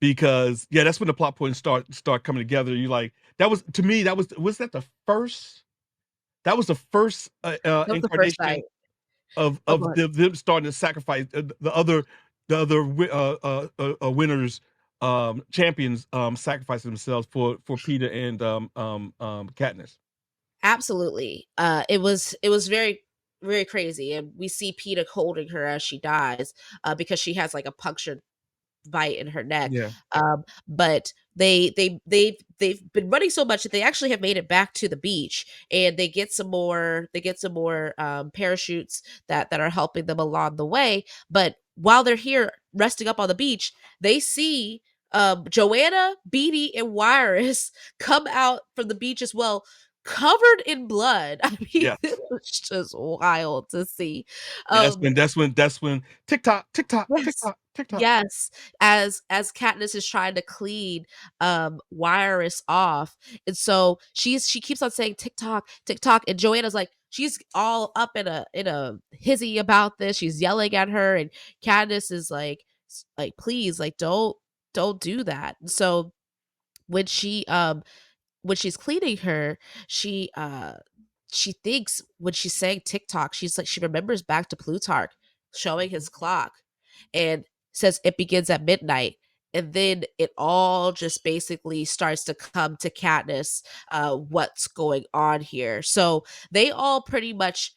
because yeah, that's when the plot points start coming together. You like that was to me was that the first that was the first That was the first night. incarnation of Oh, go ahead. them starting to sacrifice the other winners champions sacrificing themselves for Peter and Katniss. Absolutely. It was very crazy, and we see Peeta holding her as she dies, because she has like a punctured bite in her neck. Yeah. But they've been running so much that they actually have made it back to the beach, and they get some more parachutes that are helping them along the way. But while they're here resting up on the beach, they see Joanna, Beatty, and Wirus come out from the beach as well, covered in blood. I mean, it Yes. was just wild to see. And Um, that's when tick tock, tick tock, tick yes. tock, tick tock. Yes, as Katniss is trying to clean Wirus off. And so she keeps on saying TikTok, TikTok, and Joanna's like she's all up in a hizzy about this. She's yelling at her, and Katniss is like please, like don't do that. And so when she's cleaning her, she thinks when she's saying TikTok, she's like she remembers back to Plutarch showing his clock and says it begins at midnight. And then it all just basically starts to come to Katniss, what's going on here. So they all pretty much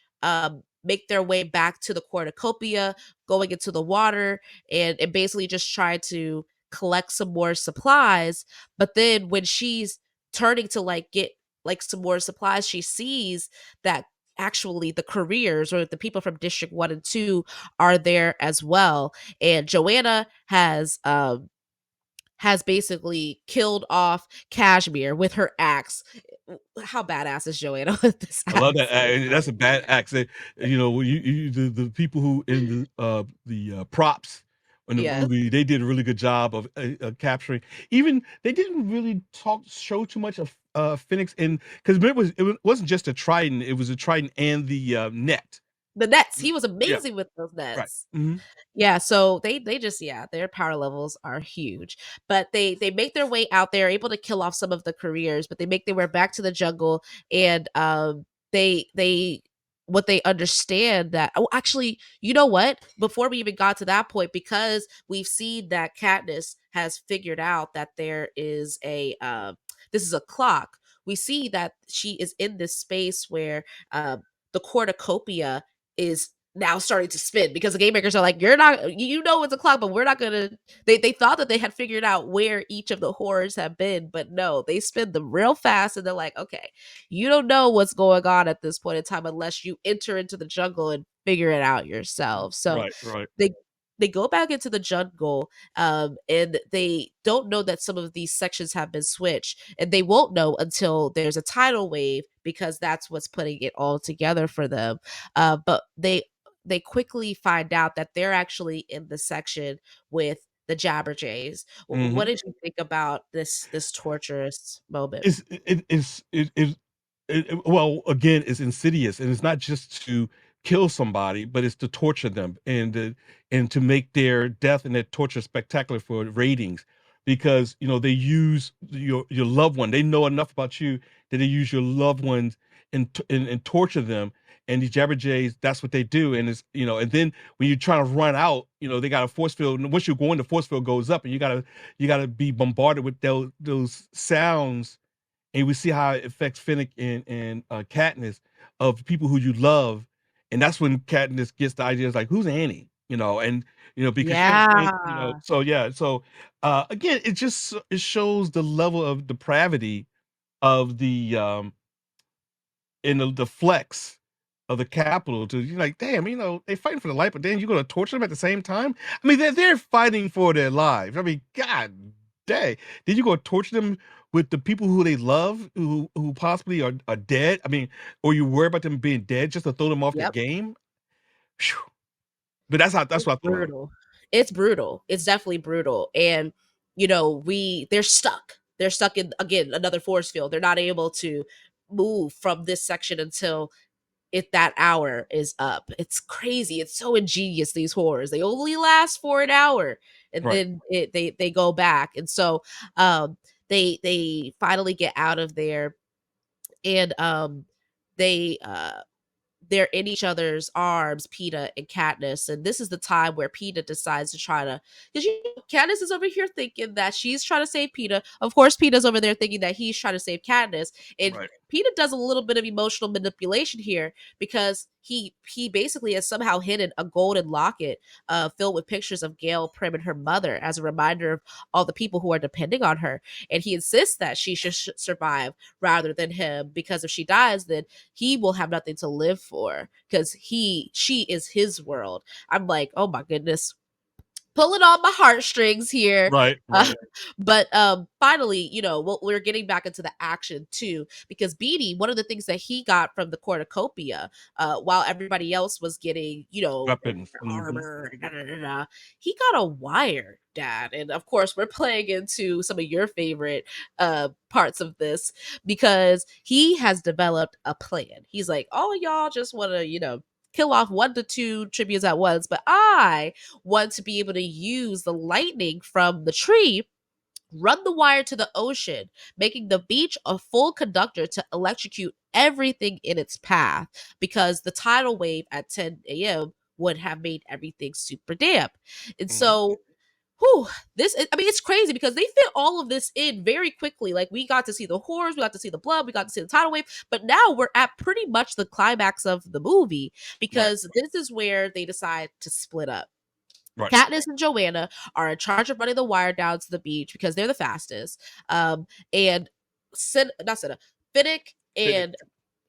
make their way back to the cornucopia, going into the water, and basically just try to collect some more supplies. But then when she's turning to like get like some more supplies, she sees that actually the careers or the people from District 1 and 2 are there as well. And Joanna has basically killed off Kashmir with her axe. How badass is Joanna with this I love that. axe? That's a bad accent. You know, the people who in the props in the Yes. movie, they did a really good job of capturing. Even they didn't really show too much of Phoenix, and because it wasn't just a trident; it was a trident and the net. The nets. He was Yeah, amazing with those right. nets. Hmm. Yeah, so they just their power levels are huge. But they make their way out there, able to kill off some of the careers, but they make their way back to the jungle, and they what they understand that oh actually, you know what? Before we even got to that point, because we've seen that Katniss has figured out that there is a this is a clock. We see that she is in this space where the cornucopia is now starting to spin because the game makers are like, you're not, you know, it's a clock, but we're not gonna. They thought that they had figured out where each of the horrors have been, but no, they spin them real fast, and they're like, okay, you don't know what's going on at this point in time unless you enter into the jungle and figure it out yourself. So Right, right. they they go back into the jungle, and they don't know that some of these sections have been switched, and they won't know until there's a tidal wave because that's what's putting it all together for them. But they quickly find out that they're actually in the section with the Jabberjays. What Hmm. did you think about this torturous moment? Well, again, it's insidious, and it's not just to kill somebody, but it's to torture them and to make their death and their torture spectacular for ratings, because you know they use your loved one. They know enough about you that they use your loved ones and torture them. And these Jabberjays, that's what they do. And it's and then when you're trying to run out, they got a force field. And once you're going, the force field goes up, and you gotta be bombarded with those sounds, and we see how it affects Finnick and Katniss of people who you love, and that's when Katniss gets the idea is like, who's Annie? And because she Yeah. understands, so yeah, so again, it shows the level of depravity of the in the flex of the capital to you're like, damn, they fighting for the life, but then you're gonna torture them at the same time. I mean, they're fighting for their lives. I mean, god dang, did you go torture them with the people who they love, who possibly are dead. I mean, or you worry about them being dead just to throw them off the Yep. game. Phew. But that's It's what I thought of. brutal. It's brutal. It's definitely brutal. And they're stuck. They're stuck in, again, another force field. They're not able to move from this section until that hour is up. It's crazy. It's so ingenious, these horrors. They only last for an hour, and Right. then they go back. And so they finally get out of there, and they they're in each other's arms, Peeta and Katniss, and this is the time where Peeta decides to try to, because Katniss is over here thinking that she's trying to save Peeta. Of course, Peeta's over there thinking that he's trying to save Katniss, and Right. Peeta does a little bit of emotional manipulation here because he basically has somehow hidden a golden locket filled with pictures of Gail Prim and her mother as a reminder of all the people who are depending on her, and he insists that she should survive rather than him, because if she dies, then he will have nothing to live for, because she is his world. I'm like, oh my goodness, pulling on my heartstrings here. Right. Uh, Right. but finally, we're getting back into the action too, because Beatty, one of the things that he got from the cornucopia, while everybody else was getting, Weapons. Hmm. armor, da, da, da, da, he got a wire, Dad. And of course, we're playing into some of your favorite parts of this, because he has developed a plan. He's like, oh, y'all just want to, kill off 1 to 2 tribunes at once, but I want to be able to use the lightning from the tree, run the wire to the ocean, making the beach a full conductor to electrocute everything in its path, because the tidal wave at 10 a.m. would have made everything super damp. And Hmm. so, it's crazy because they fit all of this in very quickly. Like, we got to see the horrors, we got to see the blood, we got to see the tidal wave, but now we're at pretty much the climax of the movie, Right. because this is where they decide to split up. Right. Katniss and Joanna are in charge of running the wire down to the beach because they're the fastest. And not Cinna, Finnick Finish.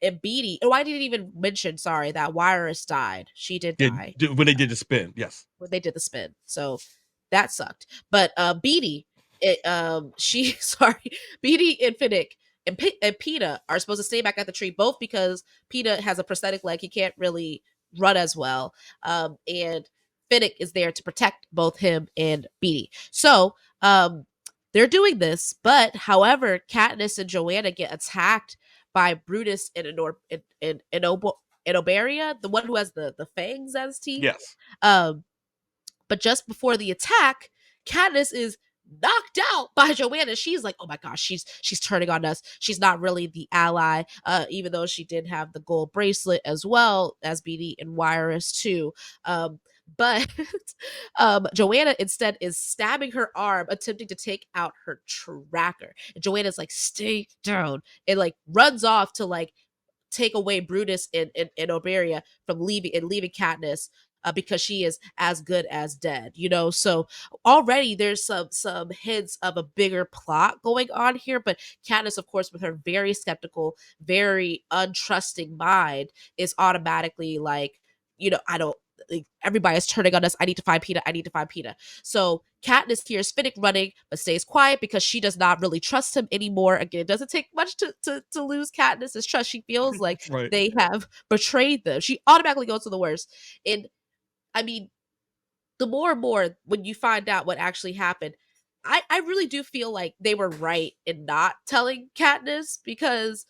and Beatty. Oh, I didn't even mention, sorry, that Wiress died. She did Yeah. die When they did the spin. Yes. when they did the spin. So that sucked. But Beatty, she sorry, Beatty and Finnick and Peeta are supposed to stay back at the tree, both because Peeta has a prosthetic leg; he can't really run as well. And Finnick is there to protect both him and Beatty. So they're doing this, but however, Katniss and Joanna get attacked by Brutus and Oberia, the one who has the fangs as teeth. Yes. Um, but just before the attack, Katniss is knocked out by Joanna. She's like, oh my gosh, she's turning on us. She's not really the ally, even though she did have the gold bracelet as well as BD and Wiress too. But Joanna instead is stabbing her arm, attempting to take out her tracker. And Joanna's like, stay down, and like runs off to like take away Brutus and Oberia from leaving Katniss, because she is as good as dead. So already there's some hints of a bigger plot going on here. But Katniss, of course, with her very skeptical, very untrusting mind, is automatically like, I don't. Like, everybody's turning on us. I need to find Peeta. I need to find Peeta. So Katniss hears Finnick running, but stays quiet because she does not really trust him anymore. Again, it doesn't take much to lose Katniss's trust. She feels like Right. they have betrayed them. She automatically goes to the worst. And I mean, the more and more when you find out what actually happened, I really do feel like they were right in not telling Katniss, because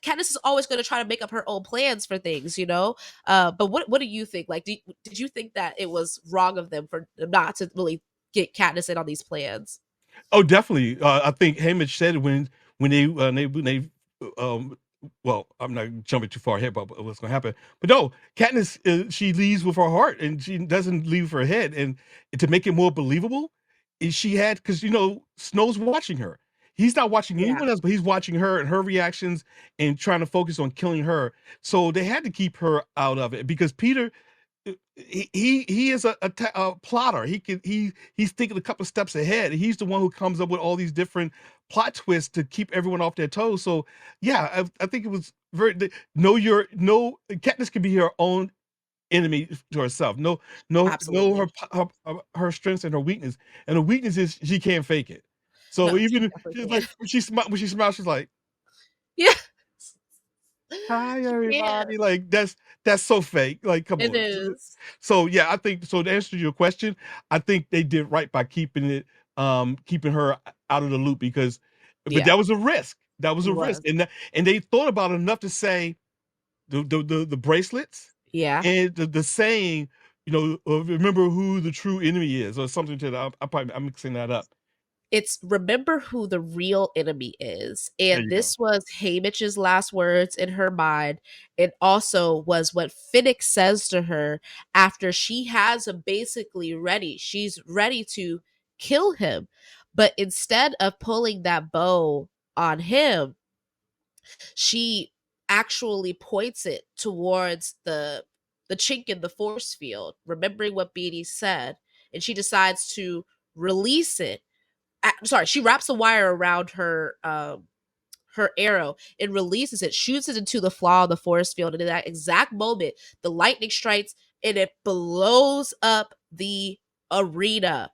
Katniss is always going to try to make up her own plans for things. But what do you think? Like, did you think that it was wrong of them for not to really get Katniss in on these plans? Oh, definitely. I think Hamish said when they um well, I'm not jumping too far ahead about what's going to happen, but no, Katniss, she leaves with her heart and she doesn't leave her head, and to make it more believable, she had, because Snow's watching her. He's not watching Yeah, anyone else, but he's watching her and her reactions and trying to focus on killing her. So they had to keep her out of it because Peter, he is a plotter. He's thinking a couple steps ahead. He's the one who comes up with all these different plot twists to keep everyone off their toes. So yeah, I think it was very know your no Katniss can be her own enemy to herself. Know her absolutely. her strengths and her weakness. And the weakness is she can't fake it. So No, she even definitely she's can't. like when she smiles, she's like, Yeah, "Hi, she can't. everybody." Like that's so fake. Like, come It on. is. So yeah, I think so. To answer your question, I think they did right by keeping her out of the loop because, but Yeah, that was a risk. That was it a risk, was. and they thought about it enough to say the bracelets Yeah. and the saying, remember who the true enemy is, or something to that. I'm mixing that up. It's remember who the real enemy is. There And you go. this was Haymitch's last words in her mind. It also was what Finnick says to her after she has him basically ready. She's ready to kill him. But instead of pulling that bow on him, she actually points it towards the chink in the force field, remembering what Beatty said, and she decides to release it. Sorry, she wraps a wire around her arrow and releases it, shoots it into the flaw of the force field, and in that exact moment, the lightning strikes and it blows up the arena.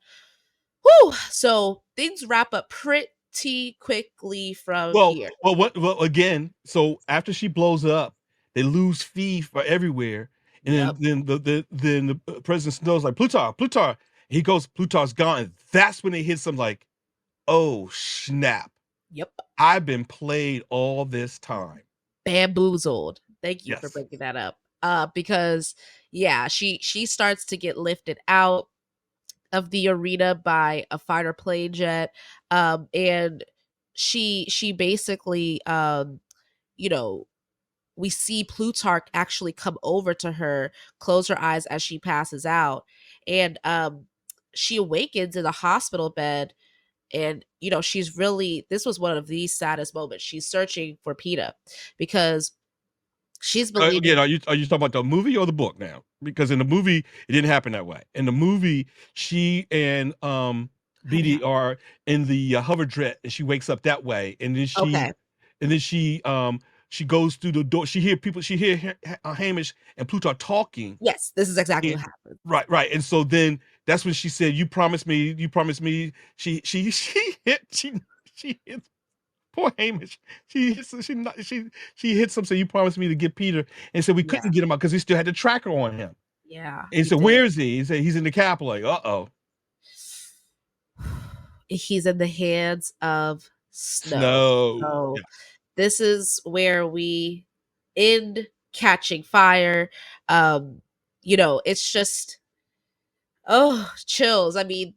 Whew! So things wrap up pretty quickly from here. Well, again, so after she blows up, they lose feed for everywhere, and Yep. then the President Snow's like, Plutar. He goes, Plutar's gone. And that's when it hits him like, oh snap! Yep. I've been played all this time. Bamboozled. Thank you for Yes. bringing that up. Because yeah, she starts to get lifted out of the arena by a fighter plane jet, and she basically, you know, we see Plutarch actually come over to her, close her eyes as she passes out, and she awakens in the hospital bed. And she's really, this was one of the saddest moments. She's searching for PETA because she's Again, believing. are you talking about the movie or the book now? Because in the movie, it didn't happen that way. In the movie, she and How did it BD happen? are in the hover jet, and she wakes up that way, Okay. and then she goes through the door. She hear Hamish and Plutarch talking. Yes, this is exactly And, what happened. right, and so then that's when she said, you promised me." She hits poor Hamish. She hits him. So, you promised me to get Peter, and said we Yeah. couldn't get him out because he still had the tracker on him. Yeah, And he so, did. where is he? He said he's in the Capitol. Like, uh-oh, He's in the hands of Snow. Snow. So Yeah, this is where we end Catching Fire. Um, it's just, oh, chills. I mean,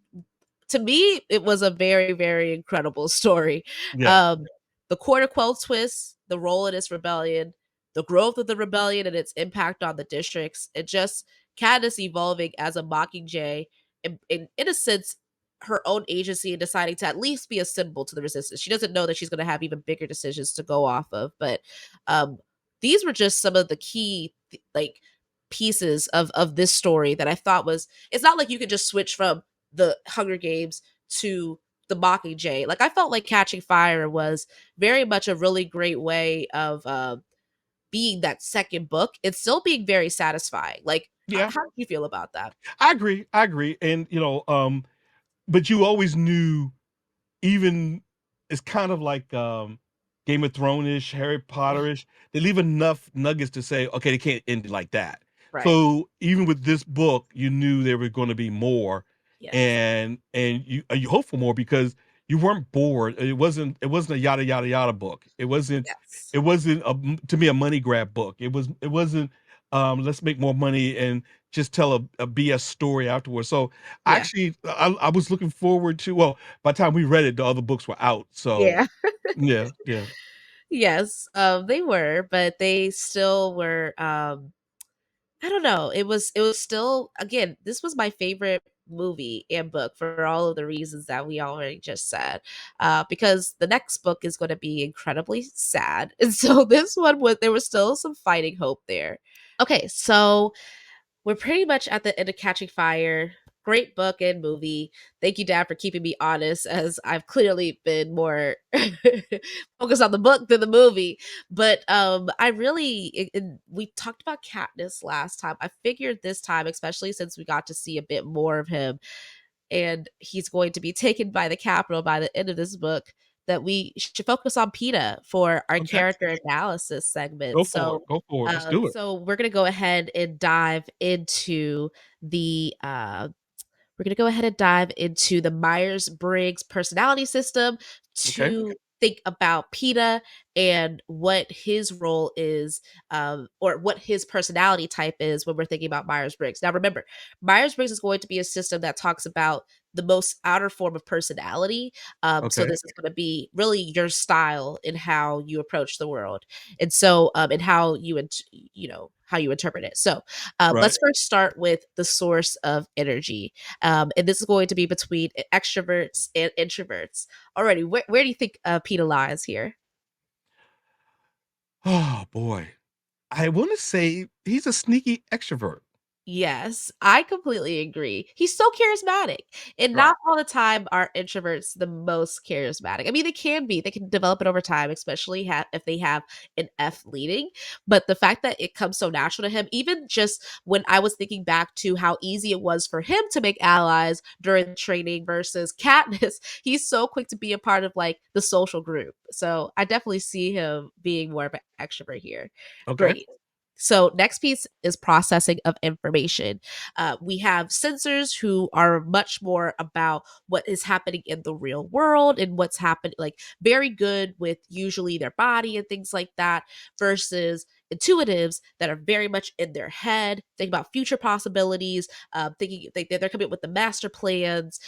to me, it was a very, very incredible story. yeah, Um, the Quarter Quell twist, the role in this rebellion, the growth of the rebellion and its impact on the districts, and just Katniss evolving as a Mockingjay, in a sense, her own agency and deciding to at least be a symbol to the resistance. She doesn't know that she's going to have even bigger decisions to go off of, but um, these were just some of the key like pieces of this story that I thought was. It's not like you could just switch from the Hunger Games to the Mockingjay. Like I felt like Catching Fire was very much a really great way of being that second book. It's still being very satisfying. Like, yeah. how did you feel about that? I agree, and but you always knew, even it's kind of like Game of Thrones-ish, Harry Yeah, Potter-ish. They leave enough nuggets to say, okay, they can't end it like that. right. So even with this book, you knew there were going to be more, Yes. and you hope for more because you weren't bored. It wasn't a yada yada yada book. Yes. It wasn't to me a money grab book. It wasn't let's make more money and just tell a BS story afterwards. So Yeah. actually, I was looking forward to. Well, by the time we read it, the other books were out. So Yeah. yeah, yeah, Yes. They were, but they still were. I don't know. It was still, again, this was my favorite movie and book for all of the reasons that we already just said. Because the next book is going to be incredibly sad. And so this one was, there was still some fighting hope there. Okay, so we're pretty much at the end of Catching Fire. Great book and movie. Thank you, Dad, for keeping me honest, as I've clearly been more focused on the book than the movie. But I really, we talked about Katniss last time. I figured this time, especially since we got to see a bit more of him, and he's going to be taken by the Capitol by the end of this book, that we should focus on PETA for our Okay. character analysis segment. Go for it. So, Go for it. Let's do it. we're gonna go ahead and dive into the Myers Briggs personality system Okay. to think about PETA and what his role is, or what his personality type is when we're thinking about Myers Briggs. Now, remember, Myers Briggs is going to be a system that talks about the most outer form of personality. So, Okay. this is going to be really your style in how you approach the world, and so, and how how you interpret it. So, Right. let's first start with the source of energy, and this is going to be between extroverts and introverts. Already, where do you think PETA lies here? Oh boy. I want to say he's a sneaky extrovert. Yes, I completely agree. He's so charismatic. And Right. not all the time are introverts the most charismatic. I mean, they can be. They can develop it over time, especially if they have an F leading. But the fact that it comes so natural to him, even just when I was thinking back to how easy it was for him to make allies during training versus Katniss, he's so quick to be a part of like the social group. So I definitely see him being more of an extrovert here. Okay. Great. So, next piece is processing of information. We have sensors who are much more about what is happening in the real world and what's happening, like very good with usually their body and things like that, versus intuitives that are very much in their head, thinking about future possibilities, they're coming up with the master plans.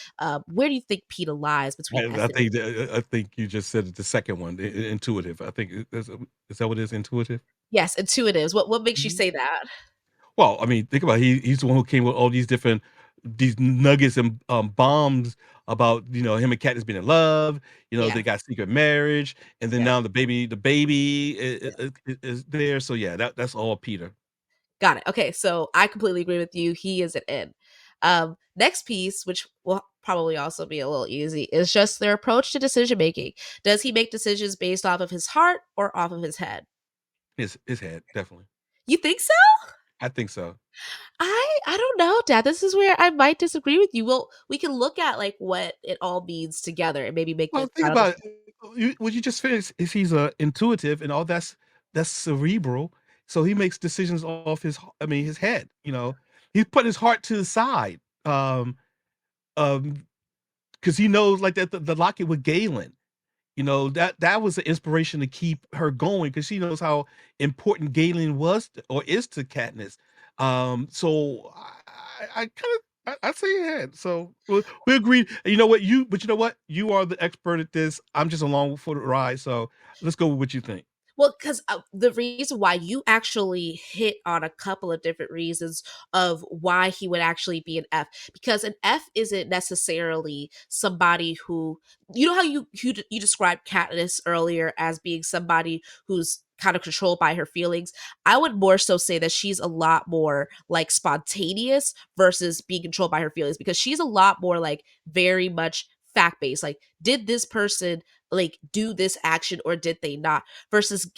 Where do you think PETA lies between F and E? I think you just said it, the second one, intuitive. I think is that what it is, intuitive? Yes, intuitives. What makes you Mhm. say that? Well, I mean, think about it, he's the one who came with all these different these nuggets and bombs about him and Katniss being in love. They Yeah, got secret marriage, and then yeah. now the baby is there. So yeah, that's all Peter. Got it. Okay, so I completely agree with you. He is an in. Next piece, which will probably also be a little easy, is just their approach to decision making. Does he make decisions based off of his heart or off of his head? His head, definitely. You think so? I think so. I don't know, Dad. This is where I might disagree with you. Well, we can look at like what it all means together and maybe make Well, the think final about decision. it. What you just finished is he's intuitive and all that's cerebral. So he makes decisions off I mean, his head. He's putting his heart to the side. Um, because he knows like that the locket with Galen. That was the inspiration to keep her going because she knows how important Galen was or is to Katniss. So I kind of I say ahead. So we agreed. But you know what? You are the expert at this. I'm just along for the ride. So let's go with what you think. Well, because the reason why you actually hit on a couple of different reasons of why he would actually be an F, because an F isn't necessarily somebody who, you know how you described Katniss earlier as being somebody who's kind of controlled by her feelings. I would more so say that she's a lot more like spontaneous versus being controlled by her feelings, because she's a lot more like very much fact based. Like, did this person like do this action or did they not? Versus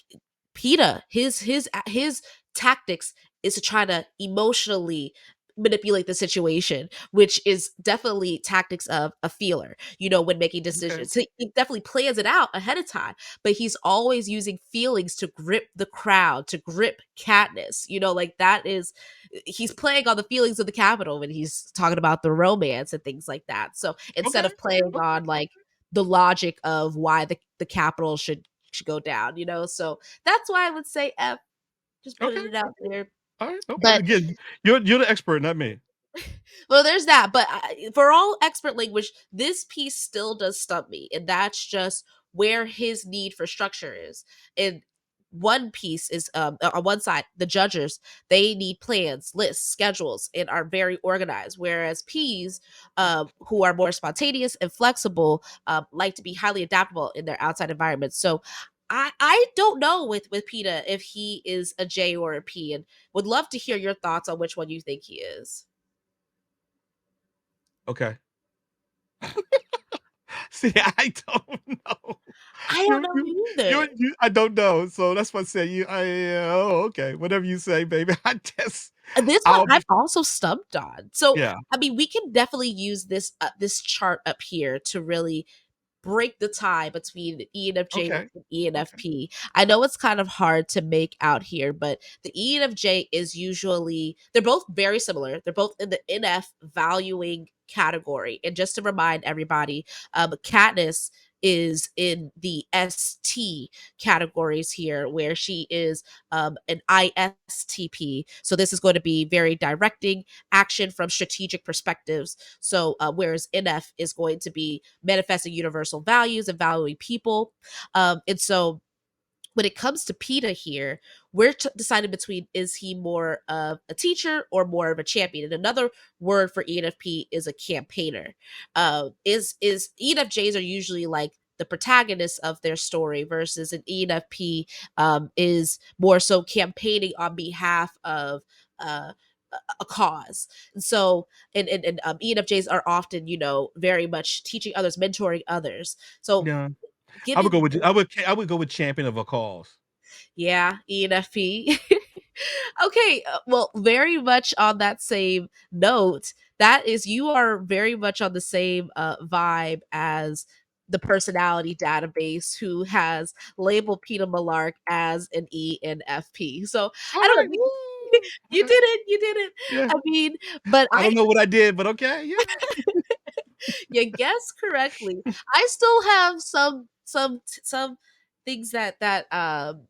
PETA, his tactics is to try to emotionally manipulate the situation, which is definitely tactics of a feeler, when making Okay. decisions. So he definitely plans it out ahead of time, but he's always using feelings to grip the crowd, to grip Katniss. Like that is he's playing on the feelings of the Capitol when he's talking about the romance and things like that. So instead Okay. of playing Okay. on like the logic of why the Capitol should go down, so that's why I would say F, just Okay. putting it out there. All right. Okay. But Again, you're the expert, not me. well, there's that. But for all expert language, this piece still does stump me, and that's just where his need for structure is. And one piece is on one side, the judges, they need plans, lists, schedules, and are very organized. Whereas P's, who are more spontaneous and flexible, like to be highly adaptable in their outside environments. So I don't know with PETA if he is a J or a P, and would love to hear your thoughts on which one you think he is. Okay. See, I don't know. I don't You know you either. I don't know, so that's what I said. Oh, okay, whatever you say, baby. I just And this one I'll I'm be also stumped on. So, yeah, I mean, we can definitely use this chart up here to really break the tie between ENFJ okay, and okay. ENFP. I know it's kind of hard to make out here, but the ENFJ is usually they're both very similar. They're both in the NF valuing category. And just to remind everybody, Katniss is in the ST categories here, where she is an ISTP. So this is going to be very directing action from strategic perspectives. So whereas NF is going to be manifesting universal values and valuing people. And so when it comes to PETA here, we're deciding between is he more of a teacher or more of a champion. And another word for ENFP is a campaigner. Is ENFJs are usually like the protagonists of their story versus an ENFP is more so campaigning on behalf of uh, a cause. And so, and ENFJs are often, very much teaching others, mentoring others. So, Yeah, given I would go with champion of a cause. yeah, ENFP. Okay, well, very much on that same note, that is, you are very much on the same vibe as the personality database who has labeled Peter Malark as an ENFP. So All I don't know. right, woo! You did it. You did it. Yeah, I mean, but I don't know what I did, but okay, yeah. you guessed correctly. I still have some things that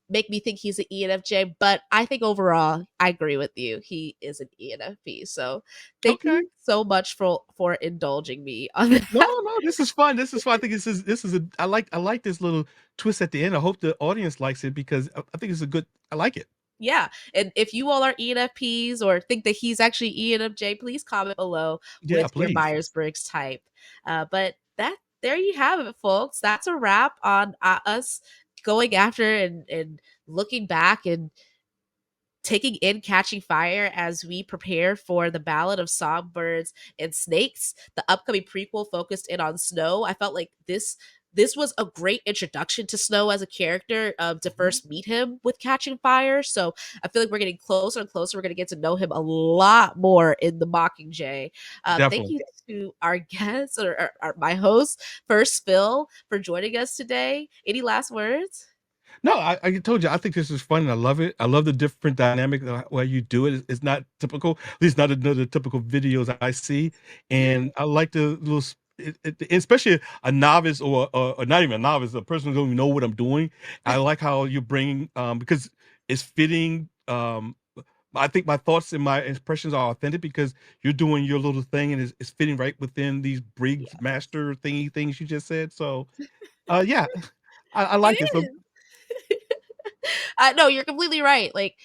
make me think he's an ENFJ, but I think overall I agree with you. He is an ENFP. So thank Okay. you so much for indulging me on No, that. no, this is fun. This is fun. I think this is a I like this little twist at the end. I hope the audience likes it because I think it's a good I like it. Yeah. And if you all are ENFPs or think that he's actually ENFJ, please comment below Yeah, with your please. Myers Briggs type. But that there you have it, folks. That's a wrap on us going after and looking back and taking in Catching Fire as we prepare for the Ballad of Songbirds and Snakes, the upcoming prequel focused in on Snow. I felt like this was a great introduction to Snow as a character to Mhm. first meet him with Catching Fire. So I feel like we're getting closer and closer. We're going to get to know him a lot more in the Mockingjay. Thank Definitely. you to our guests or my host, First Phil, for joining us today. Any last words? No, I told you, I think this is fun and I love it. I love the different dynamic where you do it. It's not typical, at least not another typical videos I see. Yeah. And I like the little, especially a novice or not even a novice, a person who don't even know what I'm doing. I like how you bring, because it's fitting. I think my thoughts and my expressions are authentic because you're doing your little thing and it's fitting right within these Briggs Yeah. master thingy things you just said. So, yeah, I It like it. So, is. No, you're completely right. Like,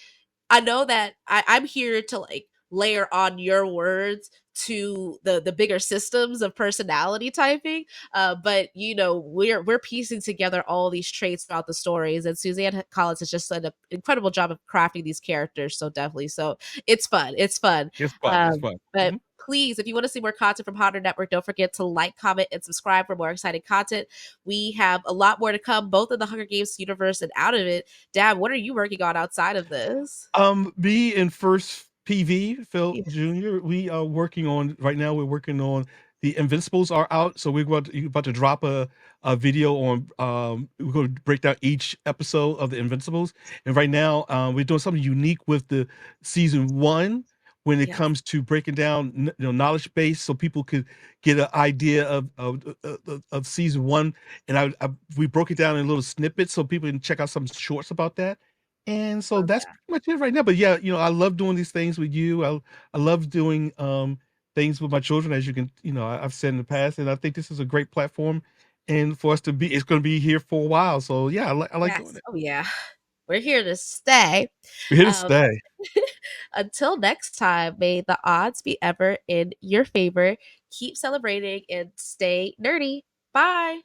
I know that I'm here to like layer on your words to the bigger systems of personality typing. But we're piecing together all these traits throughout the stories, and Suzanne Collins has just done an incredible job of crafting these characters so definitely. So it's fun. It's fun. it's fun, it's fun. But Mhm. please, if you want to see more content from Potter Network, don't forget to like, comment, and subscribe for more exciting content. We have a lot more to come, both in the Hunger Games universe and out of it. Dad, what are you working on outside of this? Me and First PV, Phil Yeah. Jr., we are working on right now, we're working on the Invincibles are out, so you're about to drop a video on, we're gonna break down each episode of the Invincibles, and right now, we're doing something unique with the season 1 when it Yes. comes to breaking down, knowledge base so people could get an idea of season 1, and we broke it down in little snippets so people can check out some shorts about that. And so Love that's that. pretty much it right now. But yeah, I love doing these things with you. I love doing things with my children, as you can, I've said in the past, and I think this is a great platform, and for us to be, it's going to be here for a while. So yeah, I like doing Yes. it. Oh, yeah. We're here to stay. We're here to Um, stay. until next time, may the odds be ever in your favor. Keep celebrating and stay nerdy. Bye.